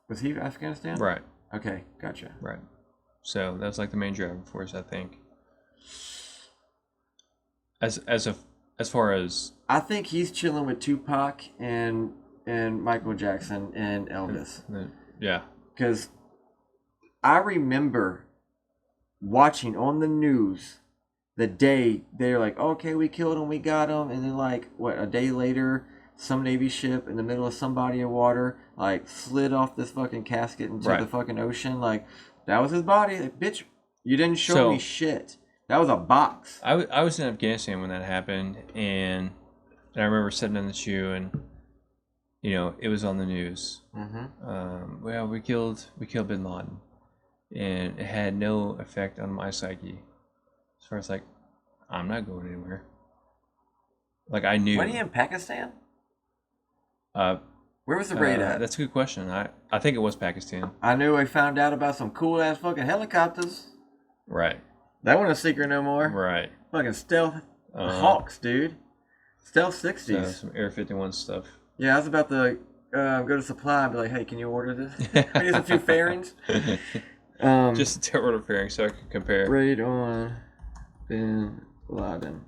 S1: Was he Afghanistan?
S2: Right.
S1: Okay, gotcha.
S2: Right. So that's like the main driving force, I think. As far as
S1: I think he's chilling with Tupac and Michael Jackson and Elvis.
S2: Yeah.
S1: Because I remember watching on the news the day they're like, okay, we killed him, we got him, and then like a day later, some Navy ship in the middle of some body of water like slid off this fucking casket into the fucking ocean. Like that was his body. Like, bitch, you didn't show me shit. That was a box.
S2: I was in Afghanistan when that happened, and I remember sitting in the shoe, and it was on the news. Well, we killed Bin Laden, and it had no effect on my psyche. As far as like, I'm not going anywhere. Like I knew.
S1: Were you in Pakistan? Where was the raid at?
S2: That's a good question. I think it was Pakistan.
S1: I knew I found out about some cool ass fucking helicopters.
S2: Right.
S1: That wasn't a secret no more.
S2: Right.
S1: Fucking stealth Hawks, dude. Stealth 60s.
S2: So some Air 51 stuff.
S1: Yeah, I was about to go to supply and be like, hey, can you order this? I need a few fairings.
S2: Just to order fairings so I can compare.
S1: Raid on Bin Laden.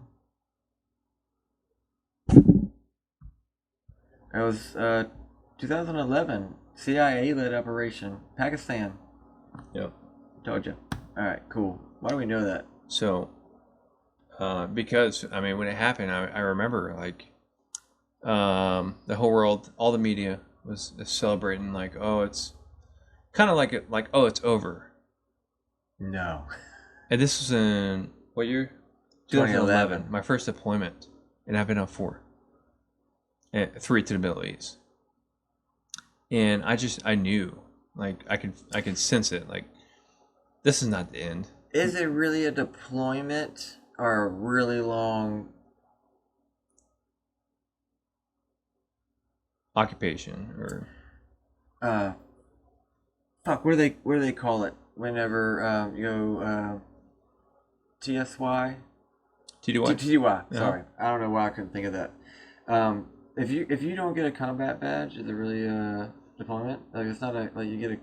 S1: It was 2011 CIA-led operation. Pakistan.
S2: Yep.
S1: Told you. All right, cool. Why do we know that?
S2: So, because, I mean, when it happened, I remember, like, the whole world, all the media was celebrating, like, oh, it's kind of like, oh, it's over.
S1: No.
S2: And this was in, what year? 2011. My first deployment. And I've been on 4. And 3 to the Middle East. And I knew, like, I could sense it, like, this is not the end.
S1: Is it really a deployment or a really long
S2: occupation or
S1: fuck, what do they call it whenever you go TSY?
S2: TDY?
S1: TDY. Sorry. I don't know why I couldn't think of that. If you don't get a combat badge, is it really a deployment? Like, it's not like you get a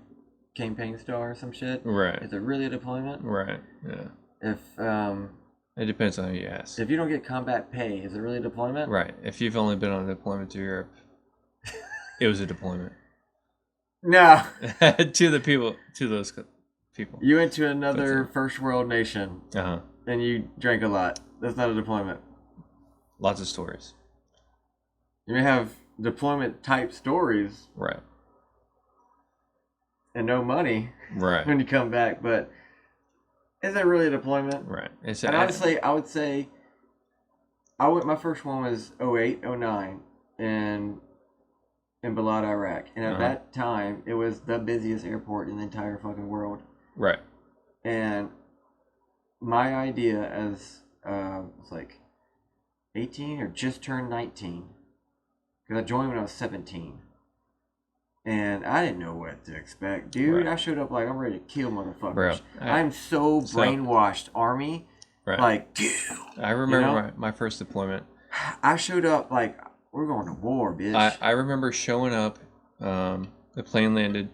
S1: campaign star or some shit.
S2: Right.
S1: Is it really a deployment?
S2: Right. Yeah.
S1: If
S2: it depends on who you ask.
S1: If you don't get combat pay, is it really a deployment?
S2: Right. If you've only been on a deployment to Europe, it was a deployment.
S1: No.
S2: To those people.
S1: You went to another first world nation.
S2: Uh-huh.
S1: And you drank a lot. That's not a deployment.
S2: Lots of stories.
S1: You may have deployment type stories.
S2: Right.
S1: And no money.
S2: Right.
S1: When you come back, but is it really a deployment?
S2: Right.
S1: And honestly, I would say my first one was 08, 09 in Balad, Iraq. And at that time, it was the busiest airport in the entire fucking world.
S2: Right.
S1: And my idea as was like 18 or just turned 19, because I joined when I was 17. And I didn't know what to expect. Dude, right. I showed up like I'm ready to kill motherfuckers. Bro, I'm so brainwashed, Army.
S2: Right.
S1: Like, dude.
S2: I remember my first deployment.
S1: I showed up like, we're going to war, bitch.
S2: I remember showing up, the plane landed,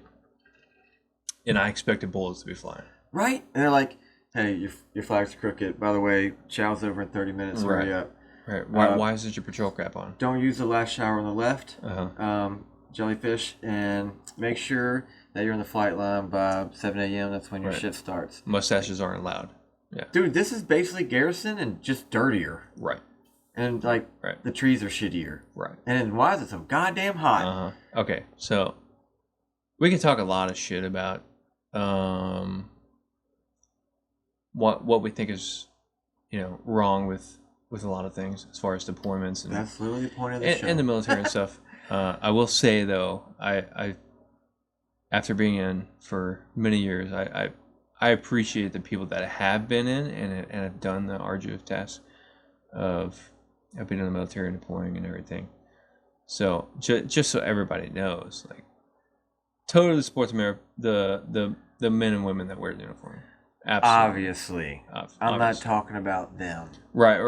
S2: and I expected bullets to be flying.
S1: Right? And they're like, hey, your flag's crooked. By the way, chow's over in 30 minutes.
S2: Right.
S1: Hurry up.
S2: Right. Why isn't your patrol cap on?
S1: Don't use the last shower on the left.
S2: Uh-huh.
S1: Jellyfish, and make sure that you're in the flight line by 7 a.m. That's when your shift starts.
S2: Mustaches aren't allowed. Yeah.
S1: Dude, this is basically Garrison and just dirtier.
S2: Right.
S1: And the trees are shittier.
S2: Right.
S1: And why is it so goddamn hot?
S2: Uh-huh. Okay, so we can talk a lot of shit about what we think is, wrong with a lot of things as far as deployments and
S1: that's literally the point of the show.
S2: And the military and stuff. I will say though, I after being in for many years, I appreciate the people that have been in and have done the arduous task of being in the military and deploying and everything. So just so everybody knows, like, totally supports the men and women that wear the uniform.
S1: Absolutely. Obviously. I'm not talking about them.
S2: Right.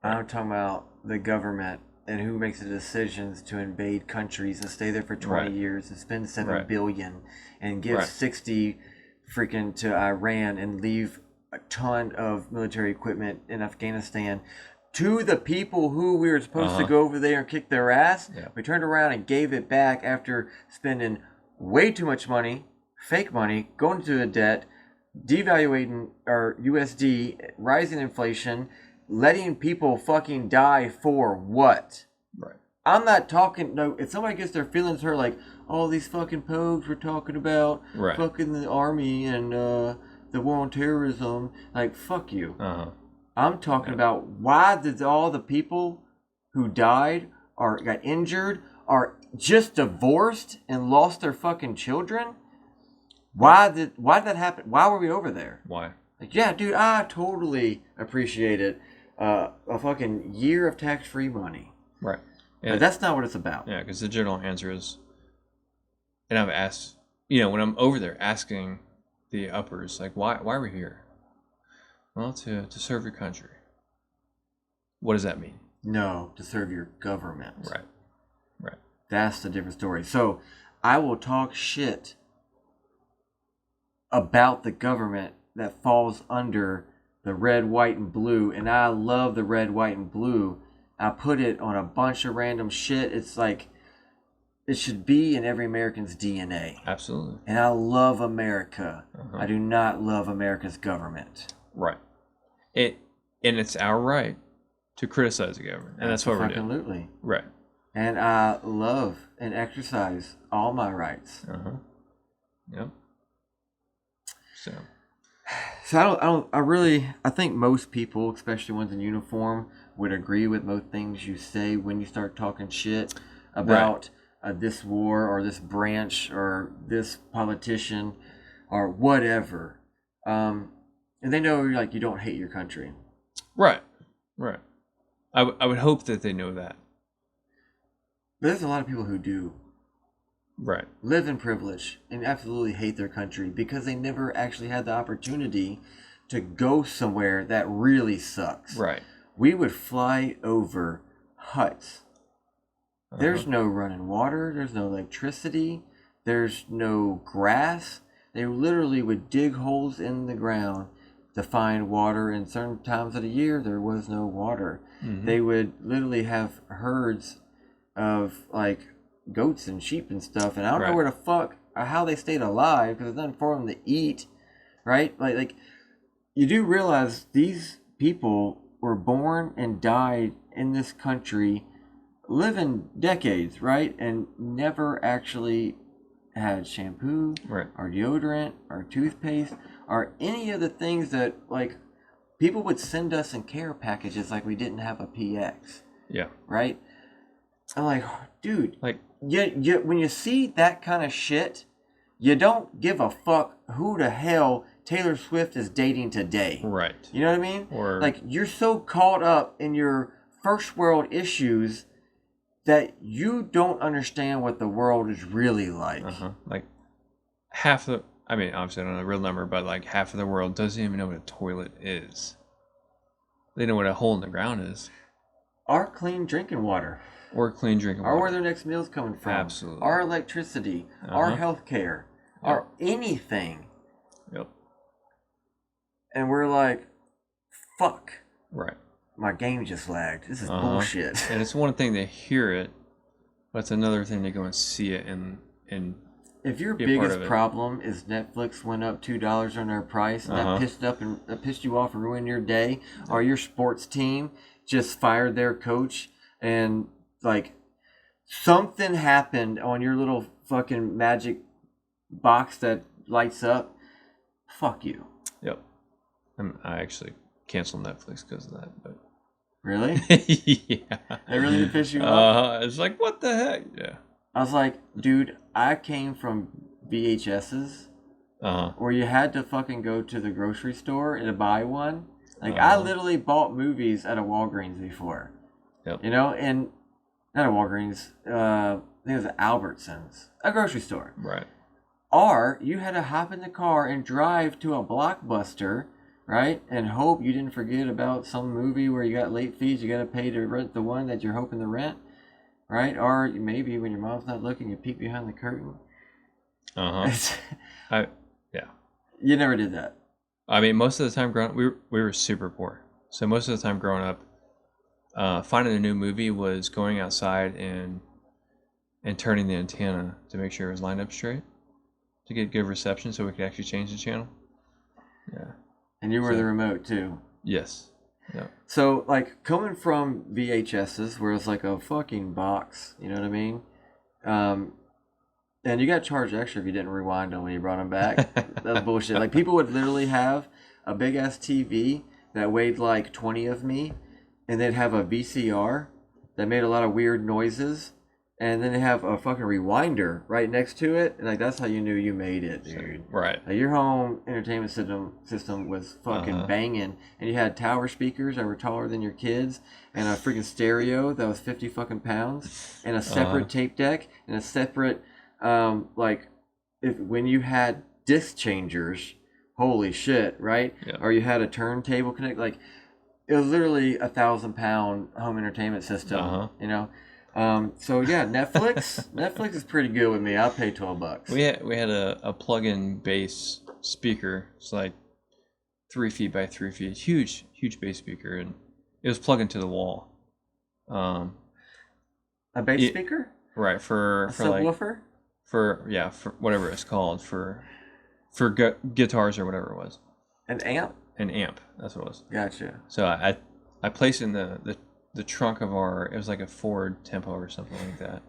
S1: I'm talking about the government and who makes the decisions to invade countries and stay there for 20 years and spend $7 billion and give 60 freaking to Iran and leave a ton of military equipment in Afghanistan to the people who we were supposed to go over there and kick their ass. Yeah. We turned around and gave it back after spending way too much money, fake money, going into a debt, devaluating our USD, rising inflation, letting people fucking die for what?
S2: Right.
S1: I'm not talking. No, if somebody gets their feelings hurt, like, oh, these fucking pogues were talking about fucking the army and the war on terrorism, like, fuck you. I'm talking about why did all the people who died or got injured or just divorced and lost their fucking children? Why did that happen? Why were we over there?
S2: Why?
S1: Like, yeah, dude, I totally appreciate it. A fucking year of tax-free money.
S2: Right.
S1: But that's not what it's about.
S2: Yeah, because the general answer is, and I've asked, when I'm over there asking the uppers, like, why are we here? Well, to serve your country. What does that mean?
S1: No, to serve your government.
S2: Right.
S1: That's the different story. So I will talk shit about the government that falls under the red, white, and blue, and I love the red, white, and blue. I put it on a bunch of random shit. It's like it should be in every American's DNA.
S2: Absolutely.
S1: And I love America. I do not love America's government.
S2: Right. And it's our right to criticize the government, and that's what we're doing.
S1: Absolutely.
S2: Right.
S1: And I love and exercise all my rights.
S2: Yep.
S1: So I think most people, especially ones in uniform, would agree with most things you say when you start talking shit about this war or this branch or this politician or whatever. And they know you don't hate your country.
S2: Right. I would hope that they know that.
S1: But there's a lot of people who do.
S2: Right.
S1: Live in privilege and absolutely hate their country because they never actually had the opportunity to go somewhere that really sucks.
S2: Right.
S1: We would fly over huts. There's no running water. There's no electricity. There's no grass. They literally would dig holes in the ground to find water. And certain times of the year, there was no water. They would literally have herds of goats and sheep and stuff, and I don't know where the fuck or how they stayed alive because there's nothing for them to eat, right? Like you do realize these people were born and died in this country, living decades, right, and never actually had shampoo or deodorant or toothpaste or any of the things that people would send us in care packages like we didn't have a PX.
S2: Yeah.
S1: Right. I'm like, dude, you when you see that kind of shit, you don't give a fuck who the hell Taylor Swift is dating today.
S2: Right.
S1: You know what I mean?
S2: Or
S1: you're so caught up in your first world issues that you don't understand what the world is really like.
S2: Like half the, I mean, obviously I don't know the real number, but half of the world doesn't even know what a toilet is. They know what a hole in the ground is.
S1: Or clean drinking water.
S2: Or clean drinking water.
S1: Or where their next meal's coming from.
S2: Absolutely.
S1: Our electricity. Our health care. Or anything.
S2: Yep.
S1: And we're like, fuck.
S2: Right.
S1: My game just lagged. This is bullshit.
S2: And it's one thing to hear it, but it's another thing to go and see it and
S1: if your biggest problem is Netflix went up $2 on their price and that pissed you off and ruined your day, or your sports team just fired their coach and something happened on your little fucking magic box that lights up, fuck you.
S2: Yep. I actually canceled Netflix because of that, but
S1: really?
S2: Yeah.
S1: It really did piss you off?
S2: It's like, what the heck? Yeah.
S1: I was like, dude, I came from VHSs where you had to fucking go to the grocery store and buy one. I literally bought movies at a Walgreens before.
S2: Yep.
S1: You know, and not a Walgreens, I think it was Albertsons, a grocery store.
S2: Right.
S1: Or you had to hop in the car and drive to a Blockbuster, right, and hope you didn't forget about some movie where you got late fees, you got to pay to rent the one that you're hoping to rent. Right? Or maybe when your mom's not looking, you peek behind the curtain.
S2: Yeah.
S1: You never did that.
S2: I mean, most of the time growing up, we were super poor. So most of the time growing up, finding a new movie was going outside and turning the antenna to make sure it was lined up straight to get good reception so we could actually change the channel. Yeah. And
S1: you were the remote too.
S2: Yes. Yeah.
S1: So, coming from VHSs, where it's a fucking box, you know what I mean? And you got charged extra if you didn't rewind them when you brought them back. That was bullshit. People would literally have a big-ass TV that weighed 20 of me, and they'd have a VCR that made a lot of weird noises, and then they have a fucking rewinder right next to it, and like that's how you knew you made it, dude.
S2: Right.
S1: Like, your home entertainment system was fucking banging, and you had tower speakers that were taller than your kids, and a freaking stereo that was 50 fucking pounds, and a separate tape deck, and a separate like when you had disc changers, holy shit, right?
S2: Yeah.
S1: Or you had a turntable connect, like it was literally 1,000-pound home entertainment system, you know. So yeah, Netflix is pretty good with me. I'll pay $12.
S2: We had a plug-in bass speaker. It's like 3 feet by 3 feet, huge bass speaker, and it was plugged into the wall.
S1: A bass speaker,
S2: right? For
S1: subwoofer,
S2: like, for whatever it's called, for guitars or whatever it was.
S1: An amp.
S2: An amp. That's what it was.
S1: Gotcha.
S2: So I placed in the trunk of it was like a Ford Tempo or something like that.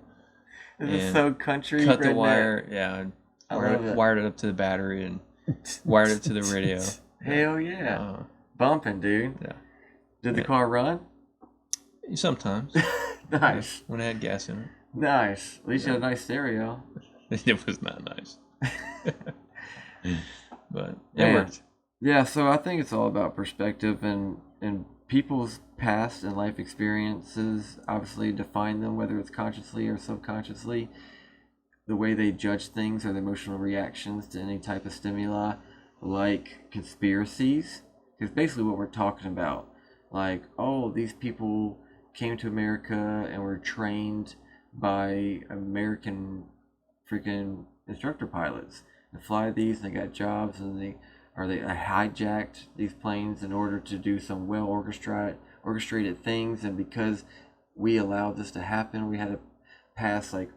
S1: This is so country.
S2: Cut the
S1: redneck.
S2: wire, yeah. Wired it up to the battery and wired it to the radio.
S1: Hell yeah. Bumping, dude.
S2: Yeah.
S1: Did the car run?
S2: Sometimes.
S1: Nice.
S2: When it had gas in it.
S1: Nice. At least you had a nice stereo.
S2: It was not nice. But it
S1: Man.
S2: worked.
S1: Yeah, so I think it's all about perspective, and people's past and life experiences obviously define them, whether it's consciously or subconsciously. The way they judge things or the emotional reactions to any type of stimuli, like conspiracies. Because basically what we're talking about, like, oh, these people came to America and were trained by American freaking instructor pilots and fly these, and they got jobs, and they hijacked these planes in order to do some well orchestrated things, and because we allowed this to happen, we had to pass like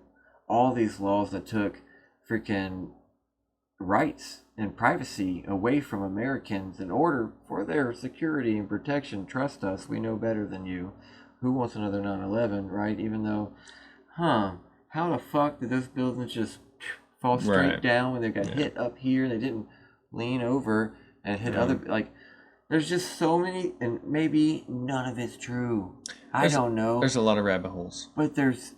S1: all these laws that took freaking rights and privacy away from Americans in order for their security and protection. Trust us, we know better than you. Who wants another 9/11, right? Even though, how the fuck did those buildings just fall straight down when they got hit up here? They didn't lean over and hit other, like, there's just so many, and maybe none of it's true. I don't know.
S2: There's a lot of rabbit holes.
S1: But there's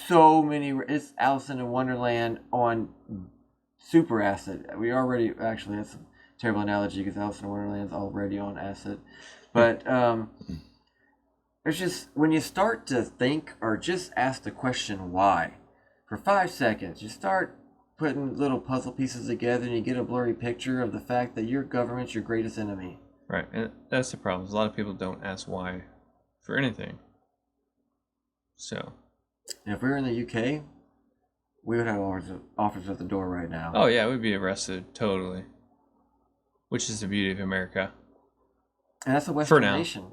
S1: so many. It's Alice in Wonderland on super acid. We already, actually, that's a terrible analogy because Alice in Wonderland's already on acid. But it's just, when you start to think or just ask the question why, for 5 seconds, you start putting little puzzle pieces together and you get a blurry picture of the fact that your government's your greatest enemy.
S2: Right, and that's the problem. A lot of people don't ask why for anything. So,
S1: and if we were in the UK, we would have officers at the door right now.
S2: Oh yeah, we'd be arrested totally. Which is the beauty of America.
S1: And that's a Western nation.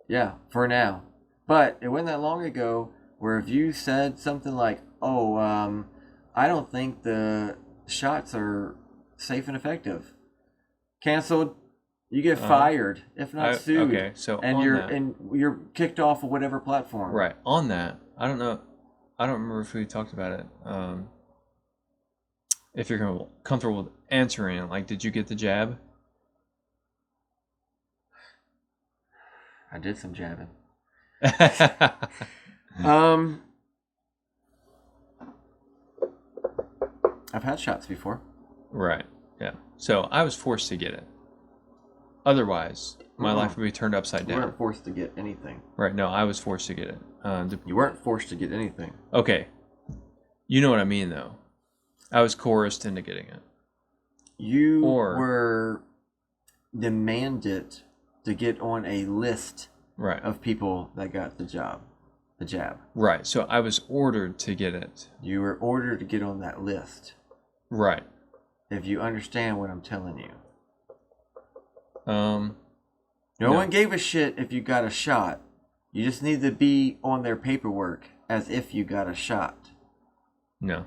S1: Yeah, for now. But it wasn't that long ago where if you said something like, "Oh, I don't think the shots are safe and effective," canceled. You get fired, if not sued.
S2: Okay, so
S1: and you're kicked off of whatever platform.
S2: Right. On that, I don't know. I don't remember if we talked about it. If you're comfortable with answering it, like, did you get the jab?
S1: I did some jabbing. I've had shots before.
S2: Right. Yeah. So I was forced to get it. Otherwise, my life would be turned upside down.
S1: You weren't forced to get anything.
S2: Right. No, I was forced to get it.
S1: You weren't forced to get anything.
S2: Okay. You know what I mean, though. I was coerced into getting it.
S1: You were demanded to get on a list of people that got the jab.
S2: Right. So I was ordered to get it.
S1: You were ordered to get on that list.
S2: Right.
S1: If you understand what I'm telling you.
S2: No
S1: one gave a shit if you got a shot. You just need to be on their paperwork as if you got a shot.
S2: No.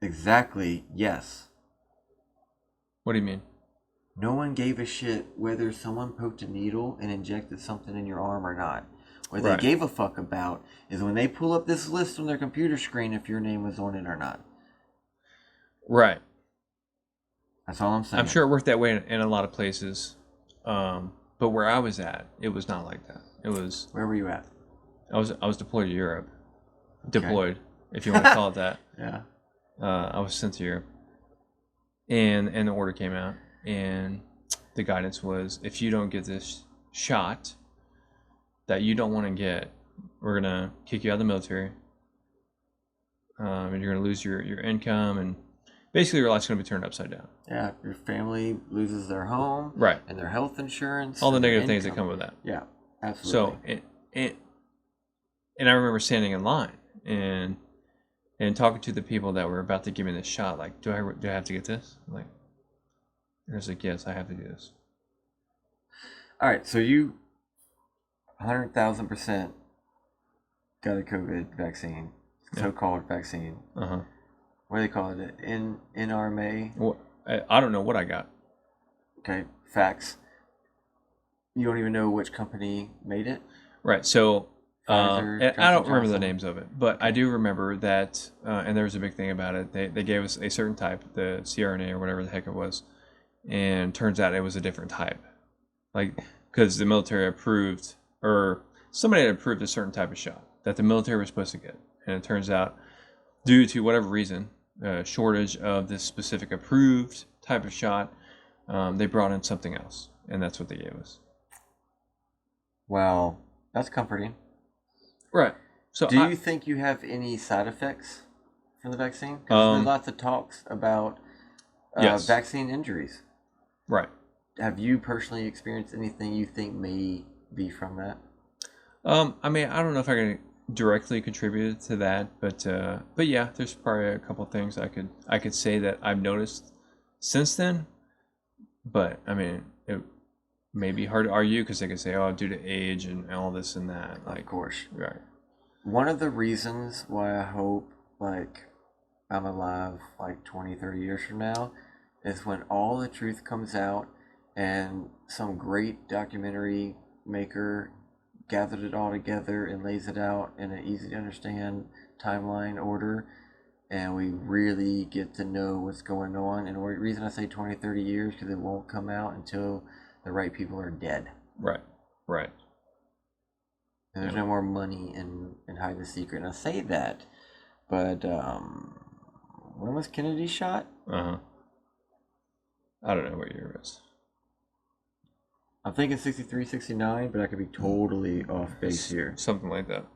S1: Exactly, yes.
S2: What do you mean?
S1: No one gave a shit whether someone poked a needle and injected something in your arm or not. What they gave a fuck about is when they pull up this list on their computer screen if your name was on it or not.
S2: Right.
S1: That's all I'm saying.
S2: I'm sure it worked that way in a lot of places. But where I was at, it was not like that. It was...
S1: Where were you at?
S2: I was deployed to Europe.
S1: Okay.
S2: Deployed, if you want to call it that.
S1: Yeah.
S2: I was sent to Europe, and the order came out, and the guidance was, if you don't get this shot that you don't want to get, we're gonna kick you out of the military, and you're gonna lose your income, and basically your life's gonna be turned upside down.
S1: Yeah. Your family loses their home.
S2: Right.
S1: And their health insurance.
S2: All the
S1: and their
S2: negative things that
S1: income.
S2: come with that.
S1: Yeah. Absolutely.
S2: So and I remember standing in line and talking to the people that were about to give me this shot. Like, do I have to get this? I'm like, and I was like, yes, I have to do this.
S1: All right. So you 100,000% got a COVID vaccine, so-called vaccine.
S2: Uh-huh.
S1: What do they call it? NRMA?
S2: Well, I don't know what I got.
S1: Okay, facts. You don't even know which company made it?
S2: Right. So,
S1: Pfizer,
S2: and I don't
S1: Johnson
S2: remember the
S1: Johnson?
S2: names of it, but I do remember that, and there was a big thing about it. They gave us a certain type, the CRNA or whatever the heck it was, and turns out it was a different type. Like, because the military approved, or somebody had approved a certain type of shot that the military was supposed to get. And it turns out, due to whatever reason, shortage of this specific approved type of shot, they brought in something else. And that's what they gave us.
S1: Well, that's comforting.
S2: Right. So
S1: Do you think you have any side effects from the vaccine? Because there's lots of talks about
S2: Yes.
S1: vaccine injuries.
S2: Right.
S1: Have you personally experienced anything you think may be from that?
S2: I mean, I don't know if I can directly contribute to that, but yeah, there's probably a couple things I could say that I've noticed since then. But I mean, it may be hard to argue because they could say, oh, due to age and all this and that. Like,
S1: Of course.
S2: right.
S1: One of the reasons why I hope, like, I'm alive, like, 20, 30 years from now is when all the truth comes out and some great documentary maker gathered it all together and lays it out in an easy to understand timeline order, and we really get to know what's going on. And the reason I say 20, 30 years, because it won't come out until the right people are dead.
S2: Right. Right.
S1: And there's no more money in hide the secret. And I say that, but when was Kennedy shot?
S2: Uh-huh. I don't know what year it was.
S1: I'm thinking 63, 69, but I could be totally off base here.
S2: Something like that.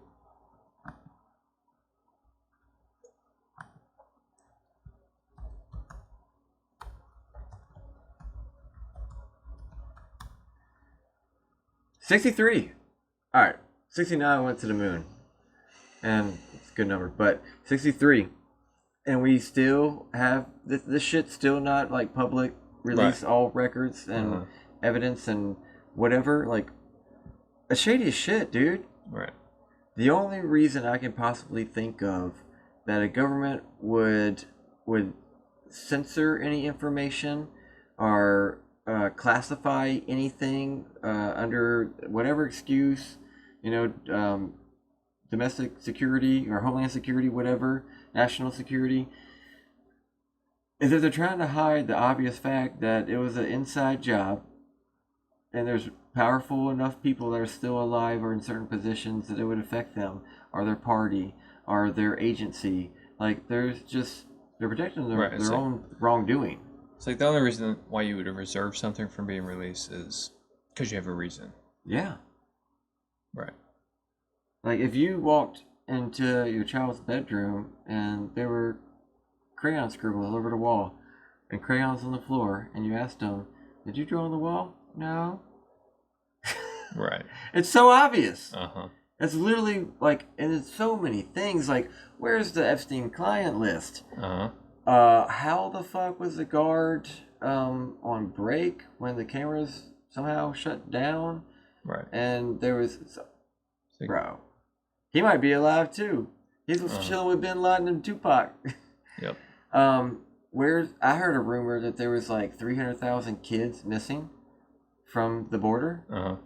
S1: '63. All right, 69 went to the moon, and it's a good number. But 63, and we still have this shit's still not like public release,
S2: Right.
S1: all records and evidence and whatever. Like, a shady as shit, dude.
S2: Right.
S1: The only reason I can possibly think of that a government would censor any information or classify anything under whatever excuse, domestic security or homeland security, whatever, national security, is that they're trying to hide the obvious fact that it was an inside job and there's powerful enough people that are still alive or in certain positions that it would affect them or their party or their agency. Like, they're protecting their own wrongdoing.
S2: It's like the only reason why you would reserve something from being released is because you have a reason.
S1: Yeah.
S2: Right.
S1: Like, if you walked into your child's bedroom and there were crayon scribbles all over the wall and crayons on the floor, and you asked them, "Did you draw on the wall?" No.
S2: Right.
S1: It's so obvious.
S2: Uh-huh.
S1: It's literally like, and it's so many things. Like, where's the Epstein client list?
S2: Uh-huh.
S1: How the fuck was the guard on break when the cameras somehow shut down?
S2: Right.
S1: And there was, bro, he might be alive too. He's chilling with Bin Laden and Tupac.
S2: Yep.
S1: I heard a rumor that there was like 300,000 kids missing from the border.
S2: Uh-huh.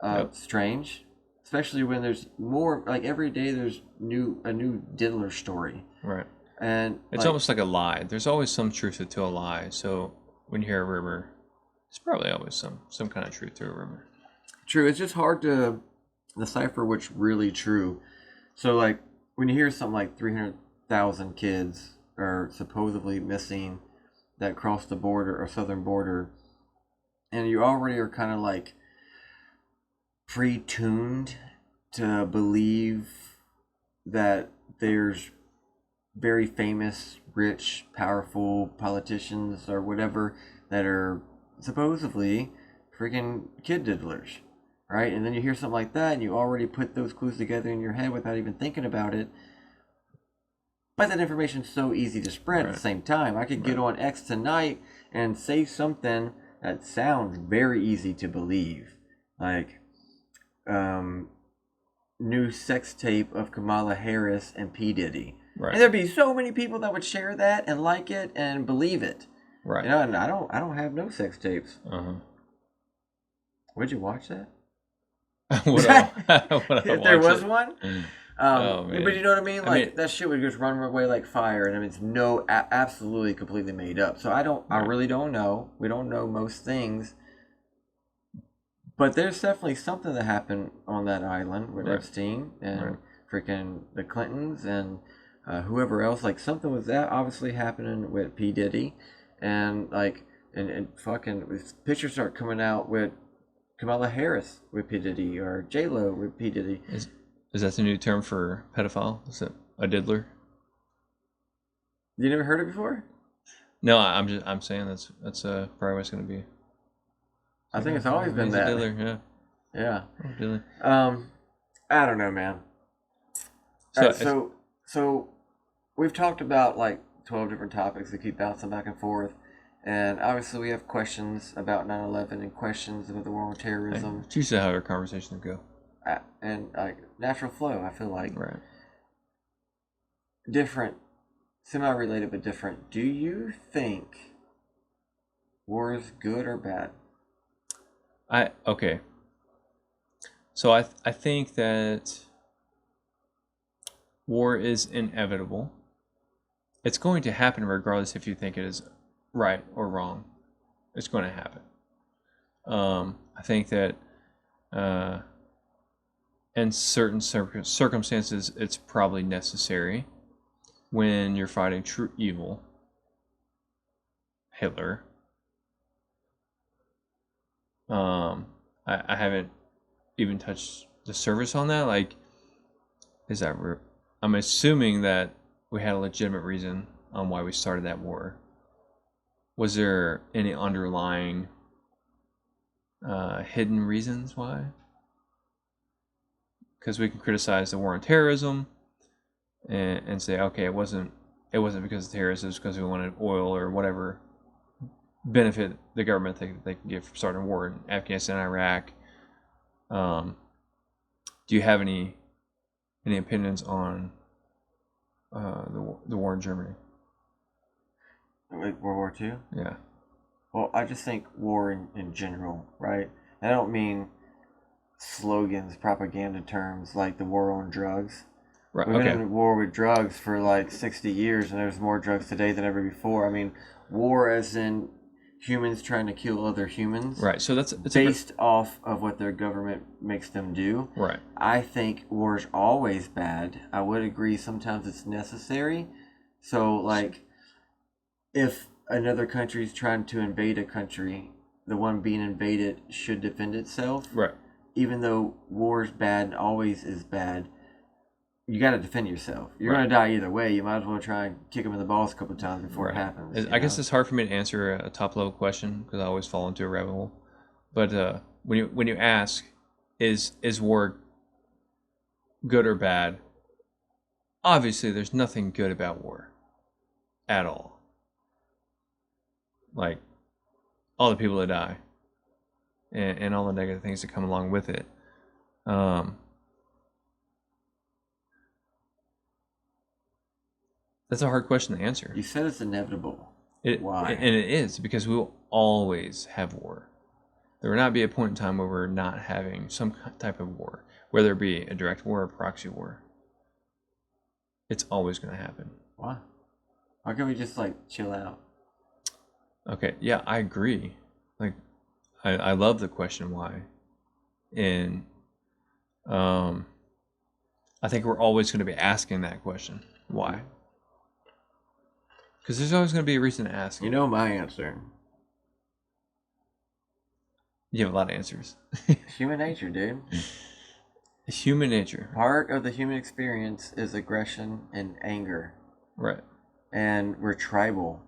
S1: Yep. Strange, especially when there's more. Like, every day there's a new diddler story.
S2: Right.
S1: And
S2: it's almost like a lie. There's always some truth to a lie. So when you hear a rumor, it's probably always some kind of truth to a rumor.
S1: True. It's just hard to decipher what's really true. So, like, when you hear something like 300,000 kids are supposedly missing that cross the border or southern border, and you already are kind of like pre-tuned to believe that there's very famous, rich, powerful politicians or whatever that are supposedly freaking kid diddlers, right? And then you hear something like that and you already put those clues together in your head without even thinking about it. But that information's so easy to spread at the same time. I could get on X tonight and say something that sounds very easy to believe. Like, new sex tape of Kamala Harris and P. Diddy.
S2: Right.
S1: And there'd be so many people that would share that and like it and believe it.
S2: Right.
S1: You know, and I don't have no sex tapes.
S2: Uh-huh.
S1: Would you watch that?
S2: If
S1: there was one?
S2: Oh, man.
S1: But you know what I mean? Like, that shit would just run away like fire. And I mean, it's absolutely completely made up. So I really don't know. We don't know most things. But there's definitely something that happened on that island with Epstein and freaking the Clintons and whoever else. Like, something was that obviously happening with P. Diddy. And, like, and fucking pictures start coming out with Kamala Harris with P. Diddy or J-Lo with P. Diddy.
S2: Is that the new term for pedophile? Is it a diddler?
S1: You never heard it before?
S2: No, I'm saying that's probably what it's going to be.
S1: I think it's always been that.
S2: Diddler, yeah.
S1: Yeah.
S2: Oh, diddler.
S1: I don't know, man. So we've talked about like 12 different topics that keep bouncing back and forth. And obviously we have questions about 9/11 and questions about the war on terrorism.
S2: It's usually how our conversations go.
S1: And like natural flow, I feel like.
S2: Right.
S1: Different, semi-related but different. Do you think war is good or bad?
S2: Okay. So I think that war is inevitable. It's going to happen regardless if you think it is right or wrong. It's going to happen. I think that in certain circumstances, it's probably necessary when you're fighting true evil. Hitler. I haven't even touched the surface on that. Like, is that I'm assuming that we had a legitimate reason on why we started that war. Was there any underlying hidden reasons why? Because we can criticize the war on terrorism and say, okay, it wasn't because of terrorists, it was because we wanted oil or whatever benefit the government they can get from starting a war in Afghanistan, Iraq. Do you have any opinions on the war in Germany?
S1: Like World War II?
S2: Yeah.
S1: Well, I just think war in general, right? I don't mean slogans, propaganda terms like the war on drugs.
S2: Right.
S1: We've been in war with drugs for like 60 years, and there's more drugs today than ever before. I mean, war as in humans trying to kill other humans.
S2: Right. So it's
S1: based off of what their government makes them do.
S2: Right.
S1: I think war is always bad. I would agree sometimes it's necessary. So, like, if another country is trying to invade a country, the one being invaded should defend itself.
S2: Right.
S1: Even though war is bad and always is bad, you got to defend yourself. You're going to die either way. You might as well try and kick them in the balls a couple of times before it happens.
S2: I guess it's hard for me to answer a top level question because I always fall into a rabbit hole. But when you ask, is war good or bad? Obviously, there's nothing good about war at all. Like all the people that die and all the negative things that come along with it. That's a hard question to answer.
S1: You said it's inevitable. Why?
S2: And it is, because we will always have war. There will not be a point in time where we're not having some type of war, whether it be a direct war or a proxy war. It's always going to happen.
S1: Why? Why can't we just, like, chill out?
S2: Okay, yeah, I agree. Like, I love the question why. And I think we're always going to be asking that question. Why? Because there's always going to be a reason to ask it.
S1: You know my answer.
S2: You have a lot of answers.
S1: Human nature, dude.
S2: Human nature.
S1: Part of the human experience is aggression and anger.
S2: Right.
S1: And we're tribal.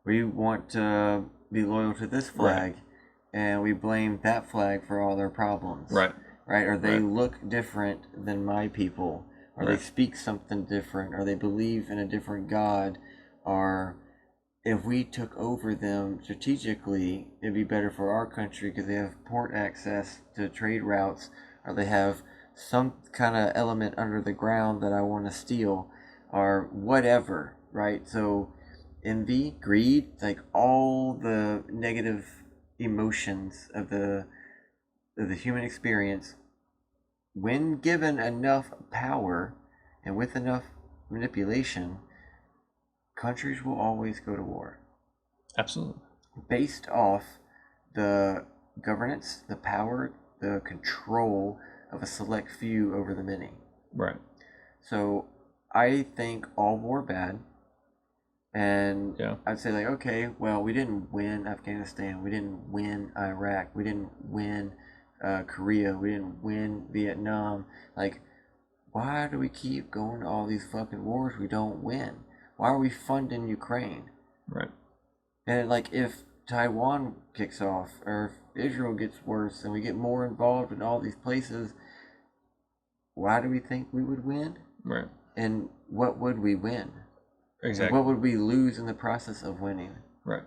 S1: We want to be loyal to this flag, right, and we blame that flag for all their problems.
S2: Right.
S1: Right? Or they look different than my people, or they speak something different, or they believe in a different God, or if we took over them strategically, it'd be better for our country because they have port access to trade routes, or they have some kind of element under the ground that I want to steal, or whatever, right? So envy, greed, like all the negative emotions of the human experience, when given enough power and with enough manipulation, countries will always go to war.
S2: Absolutely.
S1: Based off the governance, the power, the control of a select few over the many.
S2: Right.
S1: So I think all war bad. And I'd say, like, okay, well, we didn't win Afghanistan. We didn't win Iraq. We didn't win Korea. We didn't win Vietnam. Like, why do we keep going to all these fucking wars we don't win? Why are we funding Ukraine?
S2: Right.
S1: And, like, if Taiwan kicks off, or if Israel gets worse, and we get more involved in all these places, why do we think we would win?
S2: Right.
S1: And what would we win?
S2: Exactly.
S1: What would we lose in the process of winning?
S2: Right.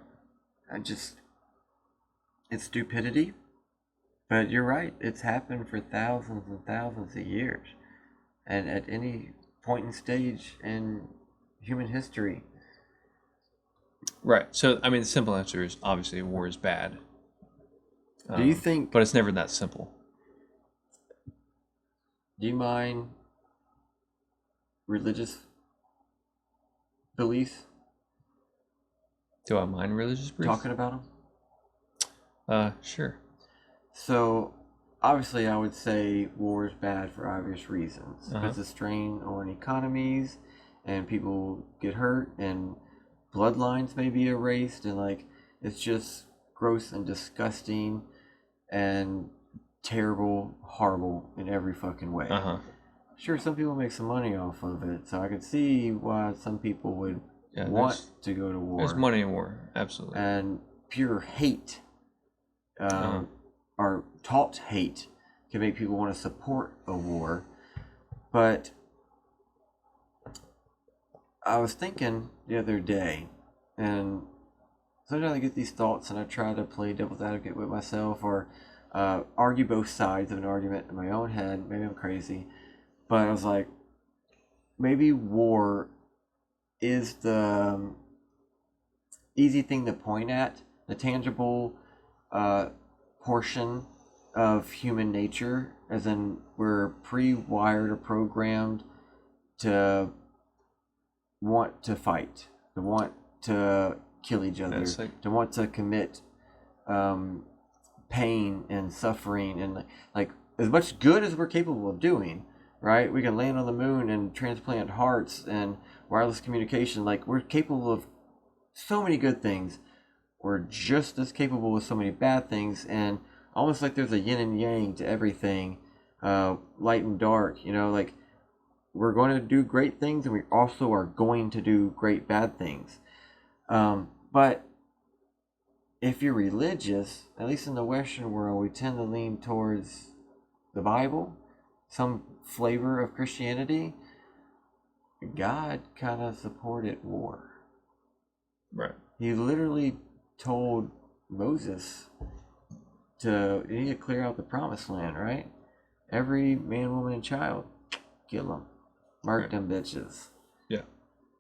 S1: It's stupidity. But you're right. It's happened for thousands and thousands of years. And at any point and stage in human history.
S2: Right. So, I mean, the simple answer is obviously war is bad.
S1: Do you think...
S2: But it's never that simple.
S1: Do you mind religious beliefs?
S2: Do I mind religious beliefs?
S1: Talking about
S2: them? Sure.
S1: So, obviously, I would say war is bad for obvious reasons. It's a strain on economies, and people get hurt, and bloodlines may be erased, and, like, it's just gross and disgusting and terrible, horrible in every fucking way. Sure, some people make some money off of it, so I could see why some people would want to go to war.
S2: There's money in war, absolutely.
S1: And pure hate, or taught hate, can make people want to support a war. But I was thinking the other day, and sometimes I get these thoughts and I try to play devil's advocate with myself, or argue both sides of an argument in my own head. Maybe I'm crazy. But I was like, maybe war is the easy thing to point at, the tangible portion of human nature, as in we're pre-wired or programmed to want to fight, to want to kill each other, to want to commit pain and suffering, and like as much good as we're capable of doing, right? We can land on the moon and transplant hearts and wireless communication. Like, we're capable of so many good things. We're just as capable of so many bad things, and almost like there's a yin and yang to everything, light and dark, you know, like we're going to do great things and we also are going to do great bad things. But if you're religious, at least in the Western world, we tend to lean towards the Bible, some flavor of Christianity. God kind of supported war.
S2: Right.
S1: He literally told Moses you need to clear out the promised land, right? Every man, woman, and child, kill them. Mark them bitches.
S2: Yeah.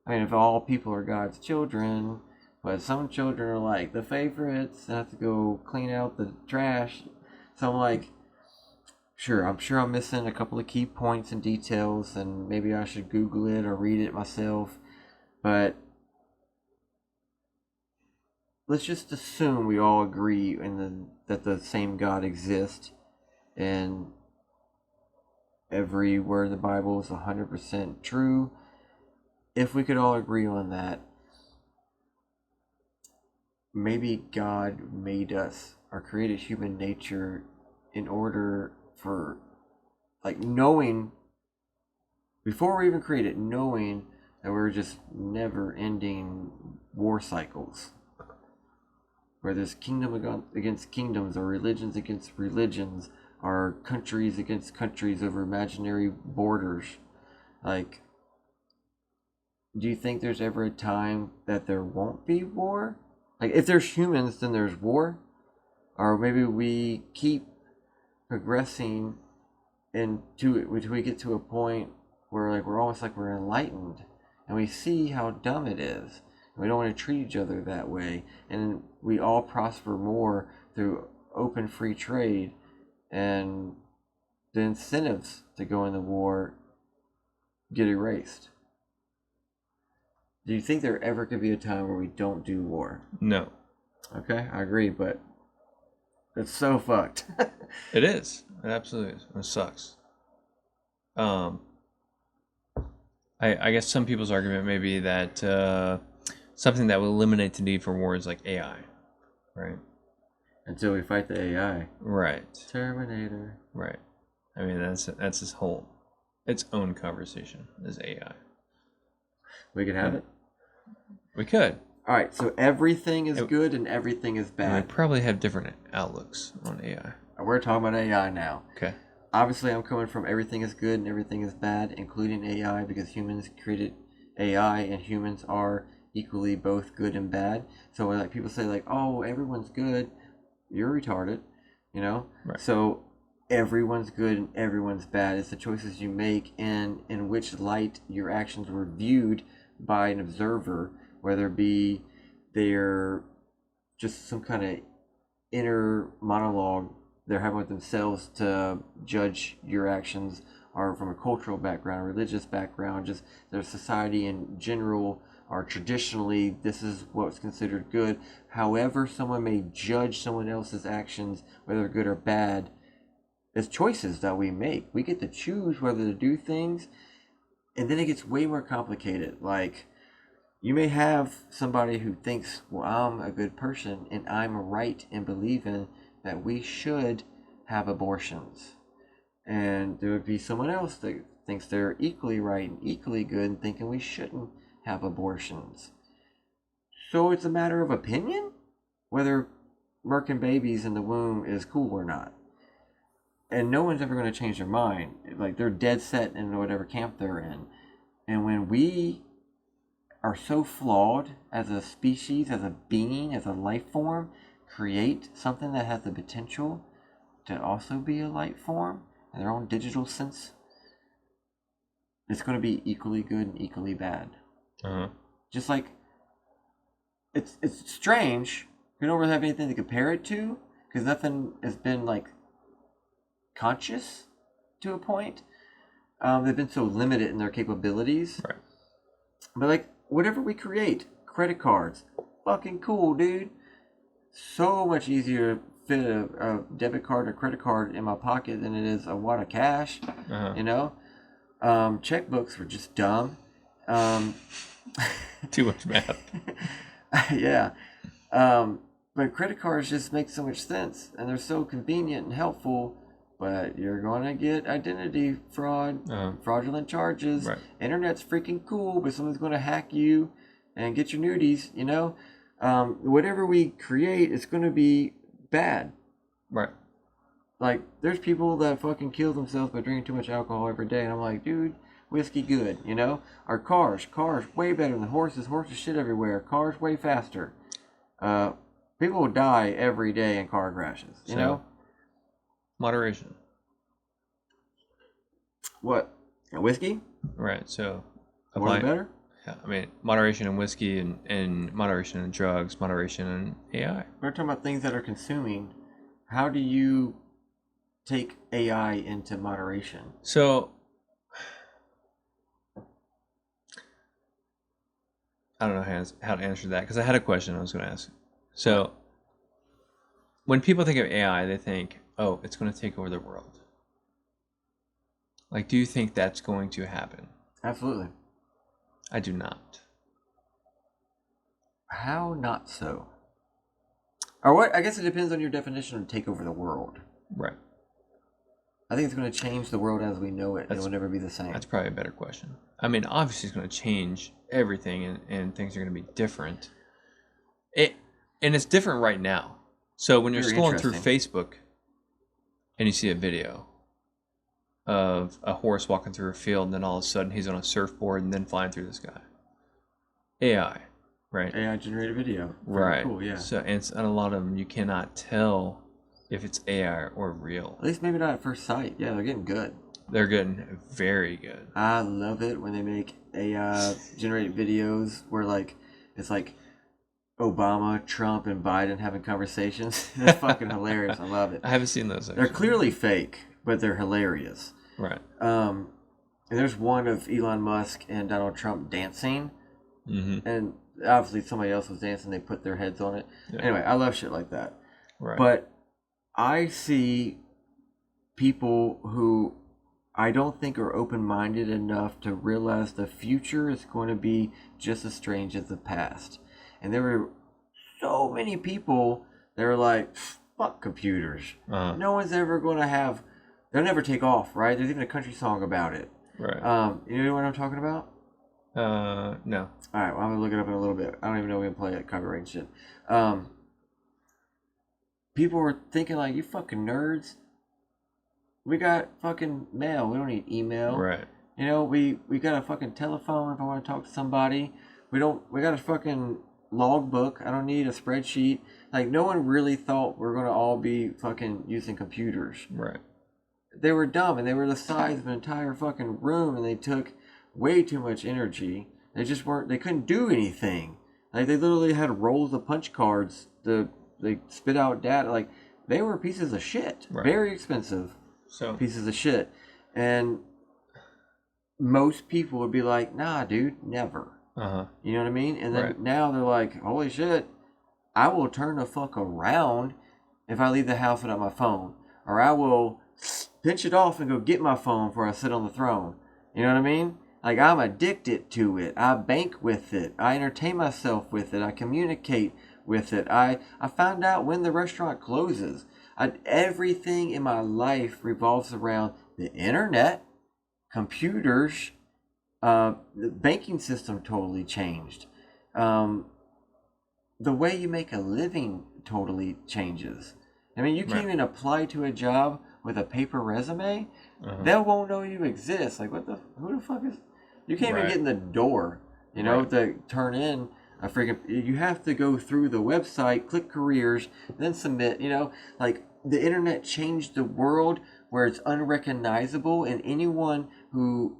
S1: I mean, if all people are God's children, but some children are like the favorites and have to go clean out the trash. So I'm like, I'm sure I'm missing a couple of key points and details, and maybe I should Google it or read it myself. But let's just assume we all agree that the same God exists, and every word in the Bible is 100% true. If we could all agree on that, maybe God made us or created human nature in order for, like, knowing, before we even created, knowing that we're just never ending war cycles where there's kingdom against kingdoms, or religions against religions, or countries against countries over imaginary borders. Like, do you think there's ever a time that there won't be war? Like, if there's humans, then there's war? Or maybe we keep progressing into it, which we get to a point where, like, we're almost like we're enlightened, and we see how dumb it is. And we don't want to treat each other that way, and we all prosper more through open free trade, and the incentives to go in the war get erased. Do you think there ever could be a time where we don't do war?
S2: No.
S1: Okay, I agree, but it's so fucked.
S2: It is. It absolutely is. It sucks. I guess some people's argument may be that something that will eliminate the need for war is like AI, right?
S1: Until we fight the AI.
S2: Right.
S1: Terminator.
S2: Right. I mean, that's this whole, its own conversation is AI.
S1: We could have it.
S2: We could.
S1: All right, so everything is good and everything is
S2: We
S1: bad.
S2: probably have different outlooks on AI.
S1: We're talking about AI now.
S2: Okay.
S1: Obviously, I'm coming from everything is good and everything is bad, including AI, because humans created AI and humans are equally both good and bad. So when, like, people say, like, oh, everyone's good, you're retarded, you know?
S2: Right.
S1: So everyone's good and everyone's bad. It's the choices you make and in which light your actions were viewed by an observer, whether it be they're just some kind of inner monologue they're having with themselves to judge your actions, or from a cultural background, a religious background, just their society in general, or traditionally this is what's considered good. However someone may judge someone else's actions, whether good or bad, it's choices that we make. We get to choose whether to do things, and then it gets way more complicated. Like, you may have somebody who thinks, well, I'm a good person and I'm right in believing that we should have abortions. And there would be someone else that thinks they're equally right and equally good and thinking we shouldn't have abortions. So it's a matter of opinion whether murking babies in the womb is cool or not. And no one's ever going to change their mind. Like, they're dead set in whatever camp they're in. And when we are so flawed as a species, as a being, as a life form, create something that has the potential to also be a life form in their own digital sense, it's going to be equally good and equally bad. Just like, it's strange. We don't really have anything to compare it to, because nothing has been, like, conscious to a point. They've been so limited in their capabilities.
S2: Right.
S1: But, like, whatever we create, credit cards, fucking cool, dude. So much easier to fit a debit card or credit card in my pocket than it is a wad of cash. You know, checkbooks were just dumb.
S2: Too much math.
S1: Yeah. But credit cards just make so much sense, and they're so convenient and helpful. But you're going to get identity fraud, fraudulent charges.
S2: Right.
S1: Internet's freaking cool, but someone's going to hack you and get your nudies, you know? Whatever we create, it's going to be bad.
S2: Right.
S1: Like, there's people that fucking kill themselves by drinking too much alcohol every day, and I'm like, dude, whiskey good, you know? Our cars way better than horses shit everywhere. Cars way faster. People will die every day in car crashes, you know?
S2: Moderation.
S1: What? Whiskey?
S2: Right. So,
S1: More the better?
S2: Yeah, I mean, moderation in whiskey and moderation in drugs, moderation in AI.
S1: We're talking about things that are consuming. How do you take AI into moderation?
S2: So, I don't know how to answer that, because I had a question I was going to ask. So, when people think of AI, they think, oh, it's going to take over the world. Like, do you think that's going to happen?
S1: Absolutely.
S2: I do not.
S1: How not so? Or what? I guess it depends on your definition of take over the world.
S2: Right.
S1: I think it's going to change the world as we know it. It will never be the same.
S2: That's probably a better question. I mean, obviously, it's going to change everything, and things are going to be different. And it's different right now. So when you're scrolling through Facebook, and you see a video of a horse walking through a field, and then all of a sudden he's on a surfboard and then flying through the sky. AI, right?
S1: AI generated video. Very
S2: right.
S1: Cool. Yeah.
S2: So and a lot of them you cannot tell if it's AI or real.
S1: At least maybe not at first sight. Yeah, they're getting good.
S2: They're getting very good.
S1: I love it when they make AI generated videos where it's like Obama, Trump, and Biden having conversations. That's fucking hilarious. I love it.
S2: I haven't seen those. Actually.
S1: They're clearly fake, but they're hilarious.
S2: Right.
S1: And there's one of Elon Musk and Donald Trump dancing, and obviously somebody else was dancing. They put their heads on it. Yeah. Anyway, I love shit like that.
S2: Right.
S1: But I see people who I don't think are open-minded enough to realize the future is going to be just as strange as the past. And there were so many people that were like, fuck computers. No one's ever going to have... They'll never take off, right? There's even a country song about it.
S2: Right.
S1: You know what I'm talking about?
S2: No.
S1: All right, well, I'm going to look it up in a little bit. I don't even know if we can play it, copyright and shit. People were thinking like, you fucking nerds. We got fucking mail. We don't need email.
S2: Right.
S1: You know, we got a fucking telephone if I want to talk to somebody. We got a fucking logbook. I don't need a spreadsheet. Like, no one really thought we're going to all be fucking using computers.
S2: Right.
S1: They were dumb, and they were the size of an entire fucking room, and they took way too much energy. They just weren't, they couldn't do anything. Like, they literally had rolls of punch cards. They spit out data. Like, they were pieces of shit. Right. Very expensive pieces of shit. And most people would be like, nah, dude, never. You know what I mean? And then now they're like, holy shit, I will turn the fuck around if I leave the house without my phone. Or I will pinch it off and go get my phone before I sit on the throne. You know what I mean? Like, I'm addicted to it. I bank with it. I entertain myself with it. I communicate with it. I found out when the restaurant closes. Everything in my life revolves around the internet, computers. The banking system totally changed. The way you make a living totally changes. I mean, you can't even apply to a job with a paper resume. They won't know you exist. Like, who the fuck is... You can't even get in the door, you know, to turn in a freaking... You have to go through the website, click careers, then submit, you know. Like, the internet changed the world where it's unrecognizable, and anyone who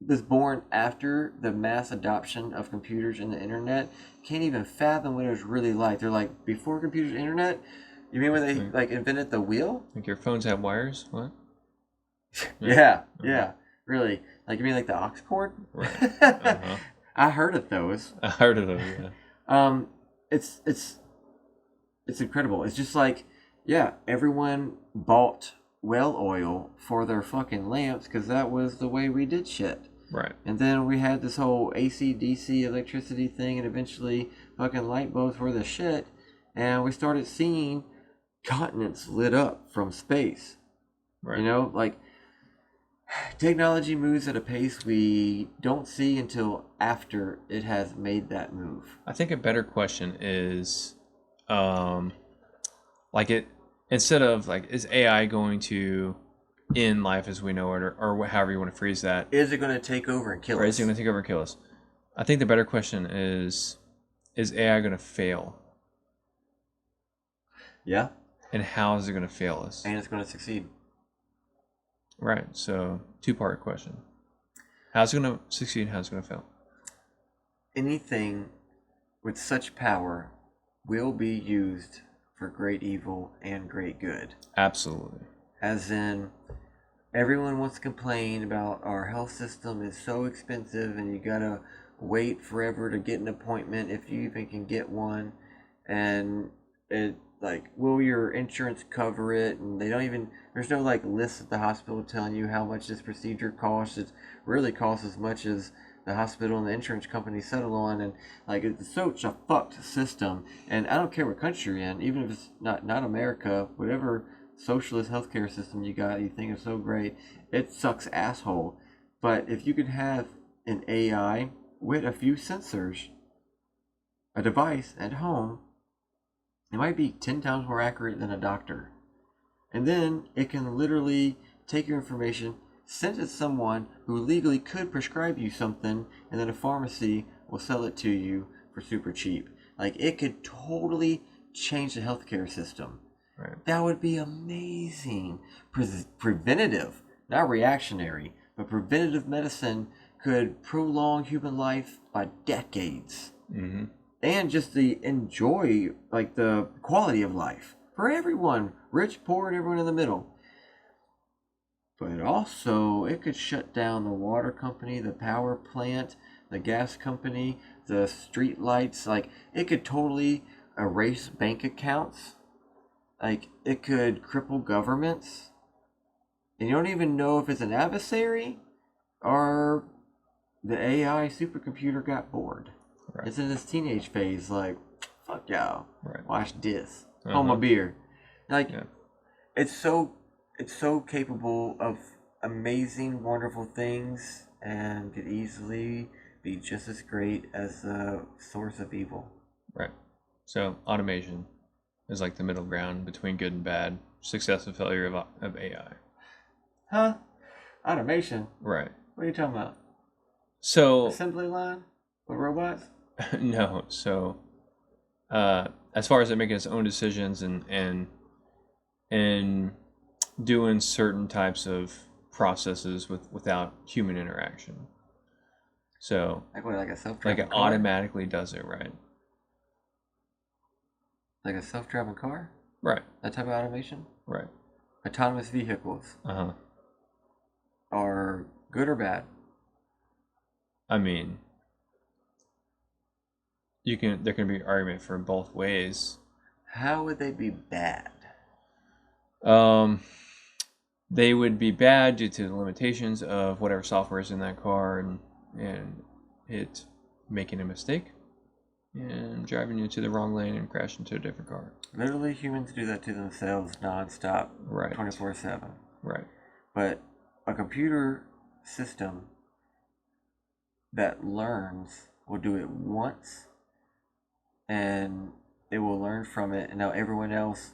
S1: was born after the mass adoption of computers and the internet can't even fathom what it was really like. They're like, before computers and internet... You mean when they like invented the wheel?
S2: Like your phones have wires? What?
S1: Yeah, really. Like you mean like the aux cord? Right. I heard of those.
S2: I heard of those. Yeah.
S1: It's incredible. It's just like, yeah, everyone bought well oil for their fucking lamps because that was the way we did shit.
S2: Right. And
S1: then we had this whole AC DC electricity thing, and eventually fucking light bulbs were the shit, and we started seeing continents lit up from space. Right. You know, like, technology moves at a pace we don't see until after it has made that move.
S2: I think a better question is, like, it instead of like, is AI going to end life as we know it, or however you want to phrase that?
S1: Is it going to take over and kill us?
S2: Or is it going to take over and kill us? I think the better question is AI going to fail?
S1: Yeah.
S2: And how is it going to fail us?
S1: And it's going to succeed.
S2: Right. So, two-part question. How's it going to succeed? How's it going to fail?
S1: Anything with such power will be used for great evil and great good.
S2: Absolutely.
S1: As in, everyone wants to complain about our health system is so expensive and you got to wait forever to get an appointment if you even can get one. And like, will your insurance cover it? And they don't even, there's no like list at the hospital telling you how much this procedure costs. It really costs as much as the hospital and the insurance company settle on. And like, it's such a fucked system. And I don't care what country you're in, even if it's not America, whatever socialist healthcare system you got, you think is so great, it sucks asshole. But if you could have an AI with a few sensors, a device at home, it might be 10 times more accurate than a doctor. And then it can literally take your information, send it to someone who legally could prescribe you something, and then a pharmacy will sell it to you for super cheap. Like, it could totally change the healthcare system.
S2: Right.
S1: That would be amazing. Preventative, not reactionary, but preventative medicine could prolong human life by decades.
S2: Mm-hmm.
S1: And just the enjoy, like the quality of life for everyone, rich, poor, and everyone in the middle. But also, it could shut down the water company, the power plant, the gas company, the street lights. Like, it could totally erase bank accounts. Like, it could cripple governments. And you don't even know if it's an adversary or the AI supercomputer got bored.
S2: Right.
S1: It's in this teenage phase, like, fuck y'all.
S2: Right.
S1: Watch this. Hold my beer. Like,
S2: Yeah.
S1: it's so capable of amazing, wonderful things, and could easily be just as great as the source of evil.
S2: Right. So automation is like the middle ground between good and bad, success and failure of AI.
S1: Huh? Automation?
S2: Right.
S1: What are you talking about?
S2: So
S1: Assembly line with robots?
S2: no. So as far as it making its own decisions and doing certain types of processes without human interaction. So
S1: Like what, like a self-driving
S2: like it
S1: car?
S2: automatically does it, right?
S1: Like a self-driving car?
S2: Right.
S1: That type of automation?
S2: Right.
S1: Autonomous vehicles
S2: Uh-huh.
S1: are good or bad?
S2: I mean, there can be argument for both ways.
S1: How would they be bad?
S2: They would be bad due to the limitations of whatever software is in that car and it making a mistake and driving you to the wrong lane and crashing into a different car.
S1: Literally, humans do that to themselves nonstop,
S2: Right.
S1: 24/7.
S2: Right.
S1: But a computer system that learns will do it once, and it will learn from it, and now everyone else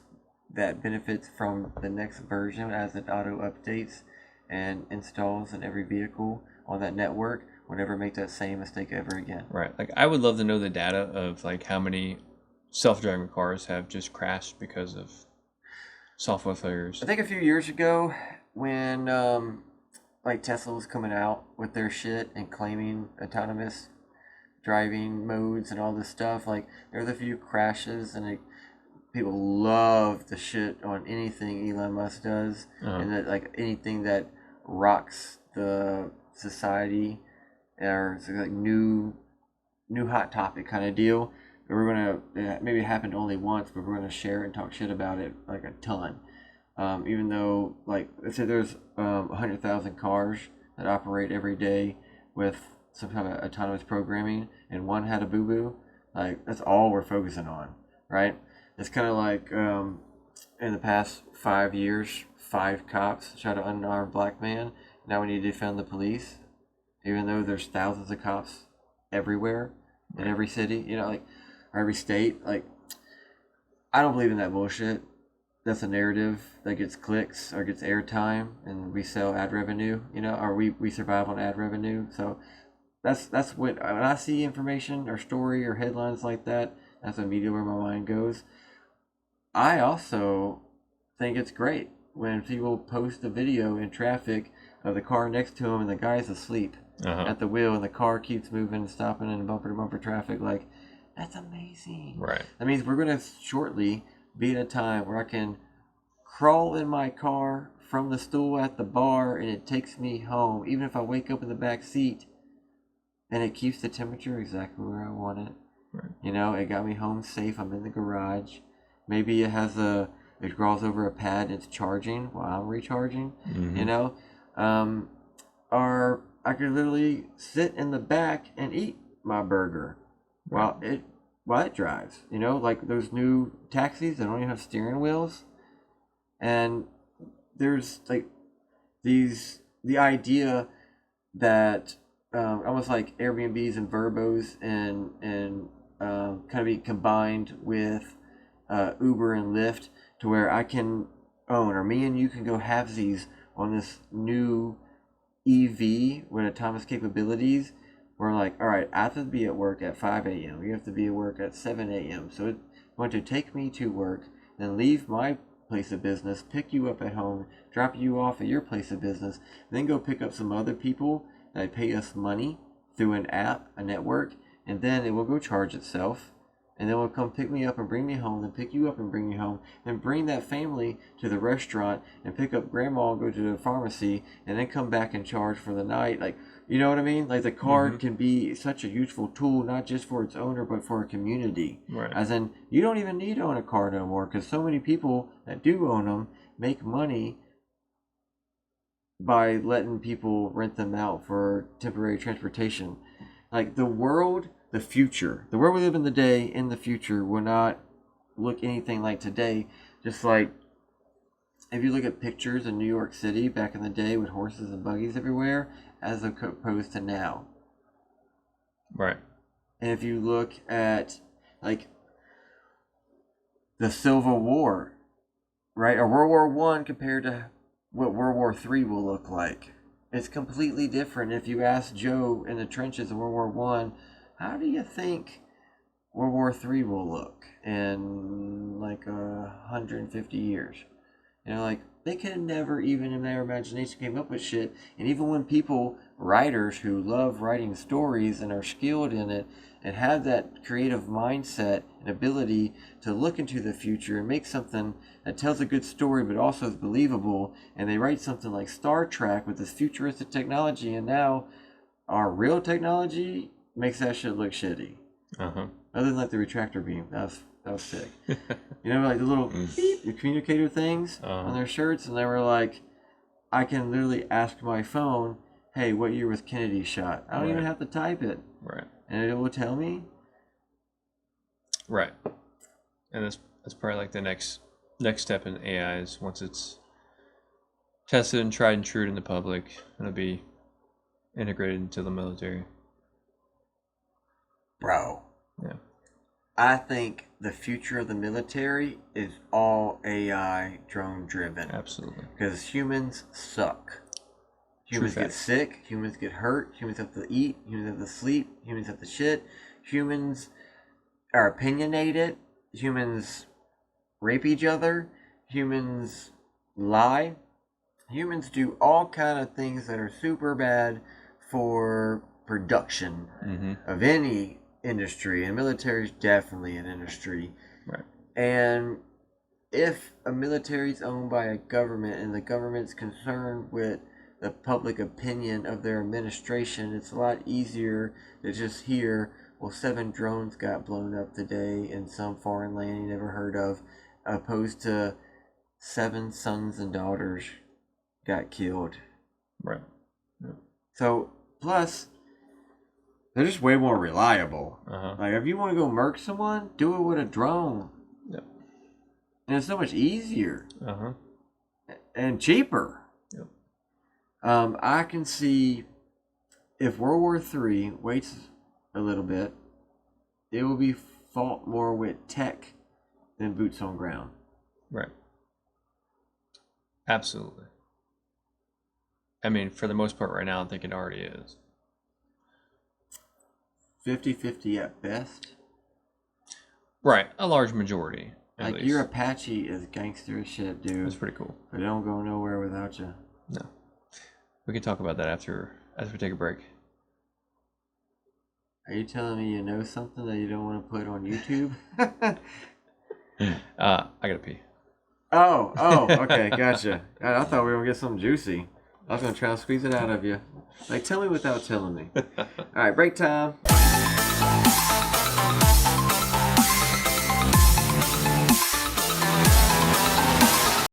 S1: that benefits from the next version as it auto updates and installs in every vehicle on that network will never make that same mistake ever again.
S2: Right. Like I would love to know the data of like how many self-driving cars have just crashed because of software failures.
S1: I think a few years ago when like Tesla was coming out with their shit and claiming autonomous driving modes and all this stuff, like there was a few crashes and people love the shit on anything Elon Musk does, and that like anything that rocks the society or it's like new hot topic kind of deal. We're gonna maybe it happened only once, but we're gonna share and talk shit about it like a ton. Even though like let's say there's 100,000 cars that operate every day with some kind of autonomous programming, and one had a boo boo, like that's all we're focusing on, right? It's kind of like in the past 5 years, 5 cops shot an unarmed black man. Now we need to defund the police, even though there's thousands of cops everywhere in every city, you know, like or every state. Like, I don't believe in that bullshit. That's a narrative that gets clicks or gets airtime, and we sell ad revenue, you know, or we survive on ad revenue. So that's what when I see information or story or headlines like that, that's immediately where my mind goes. I also think it's great when people post a video in traffic of the car next to him and the guy's asleep at the wheel and the car keeps moving, stopping in bumper to bumper traffic. Like, that's amazing.
S2: Right.
S1: That means we're going to shortly be at a time where I can crawl in my car from the stool at the bar and it takes me home, even if I wake up in the back seat, and it keeps the temperature exactly where I want it.
S2: Right.
S1: You know, it got me home safe. I'm in the garage. Maybe it crawls over a pad and it's charging while I'm recharging, you know? Or I could literally sit in the back and eat my burger while it drives, you know? Like those new taxis that don't even have steering wheels. And there's like the idea that almost like Airbnbs and Verbos and kind of be combined with Uber and Lyft to where I can own, or me and you can go halvesies on this new EV with autonomous capabilities. We're like, all right, I have to be at work at 5 a.m. You have to be at work at 7 a.m. So it's going to take me to work, then leave my place of business, pick you up at home, drop you off at your place of business, then go pick up some other people that pay us money through an app, a network, and then it will go charge itself. And then will come pick me up and bring me home, then pick you up and bring you home, then bring that family to the restaurant and pick up grandma and go to the pharmacy, and then come back and charge for the night. Like, you know what I mean? Like the car can be such a useful tool, not just for its owner, but for a community.
S2: Right.
S1: As in, you don't even need to own a car no more, because so many people that do own them make money by letting people rent them out for temporary transportation. Like the world we live in the future will not look anything like today. Just like if you look at pictures in New York City back in the day with horses and buggies everywhere, as opposed to now.
S2: Right.
S1: And if you look at like the Civil War, right, or World War One compared to what World War III will look like, it's completely different. If you ask Joe in the trenches of World War One, how do you think World War III will look in like 150 years? You know, like they could never even in their imagination came up with shit. And even when writers who love writing stories and are skilled in it and have that creative mindset and ability to look into the future and make something that tells a good story but also is believable, and they write something like Star Trek with this futuristic technology, and now our real technology makes that shit look shitty. Other than like the retractor beam, that was sick. You know, like the little beep, the communicator things on their shirts, and they were like, I can literally ask my phone, "Hey, what year was Kennedy shot?" I don't even have to type it, and it will tell me.
S2: Right, and that's probably like the next step in AI is once it's tested and tried and true in the public, it'll be integrated into the military.
S1: Bro.
S2: Yeah.
S1: I think the future of the military is all AI drone driven.
S2: Absolutely.
S1: Because humans suck. Humans get sick. Humans get hurt. Humans have to eat. Humans have to sleep. Humans have to shit. Humans are opinionated. Humans rape each other. Humans lie. Humans do all kind of things that are super bad for production of any industry, and military is definitely an industry.
S2: Right.
S1: And if a military is owned by a government and the government's concerned with the public opinion of their administration, it's a lot easier to just hear, well, 7 drones got blown up today in some foreign land you never heard of, opposed to 7 sons and daughters got killed.
S2: Right. Yeah.
S1: So, plus, they're just way more reliable. Like, if you want to go murk someone, do it with a drone.
S2: Yep.
S1: And it's so much easier. And cheaper.
S2: Yep.
S1: I can see if World War III waits a little bit, it will be fought more with tech than boots on ground.
S2: Right. Absolutely. I mean, for the most part right now, I think it already is.
S1: 50-50 at best.
S2: Right, a large majority.
S1: Like
S2: least.
S1: Your Apache is gangster as shit, dude.
S2: That's pretty cool.
S1: But it don't go nowhere without you.
S2: No. We can talk about that after we take a break.
S1: Are you telling me you know something that you don't want to put on YouTube?
S2: I gotta pee.
S1: Oh, okay, gotcha. God, I thought we were gonna get something juicy. I was gonna try to squeeze it out of you. Like, tell me without telling me. All right, break time.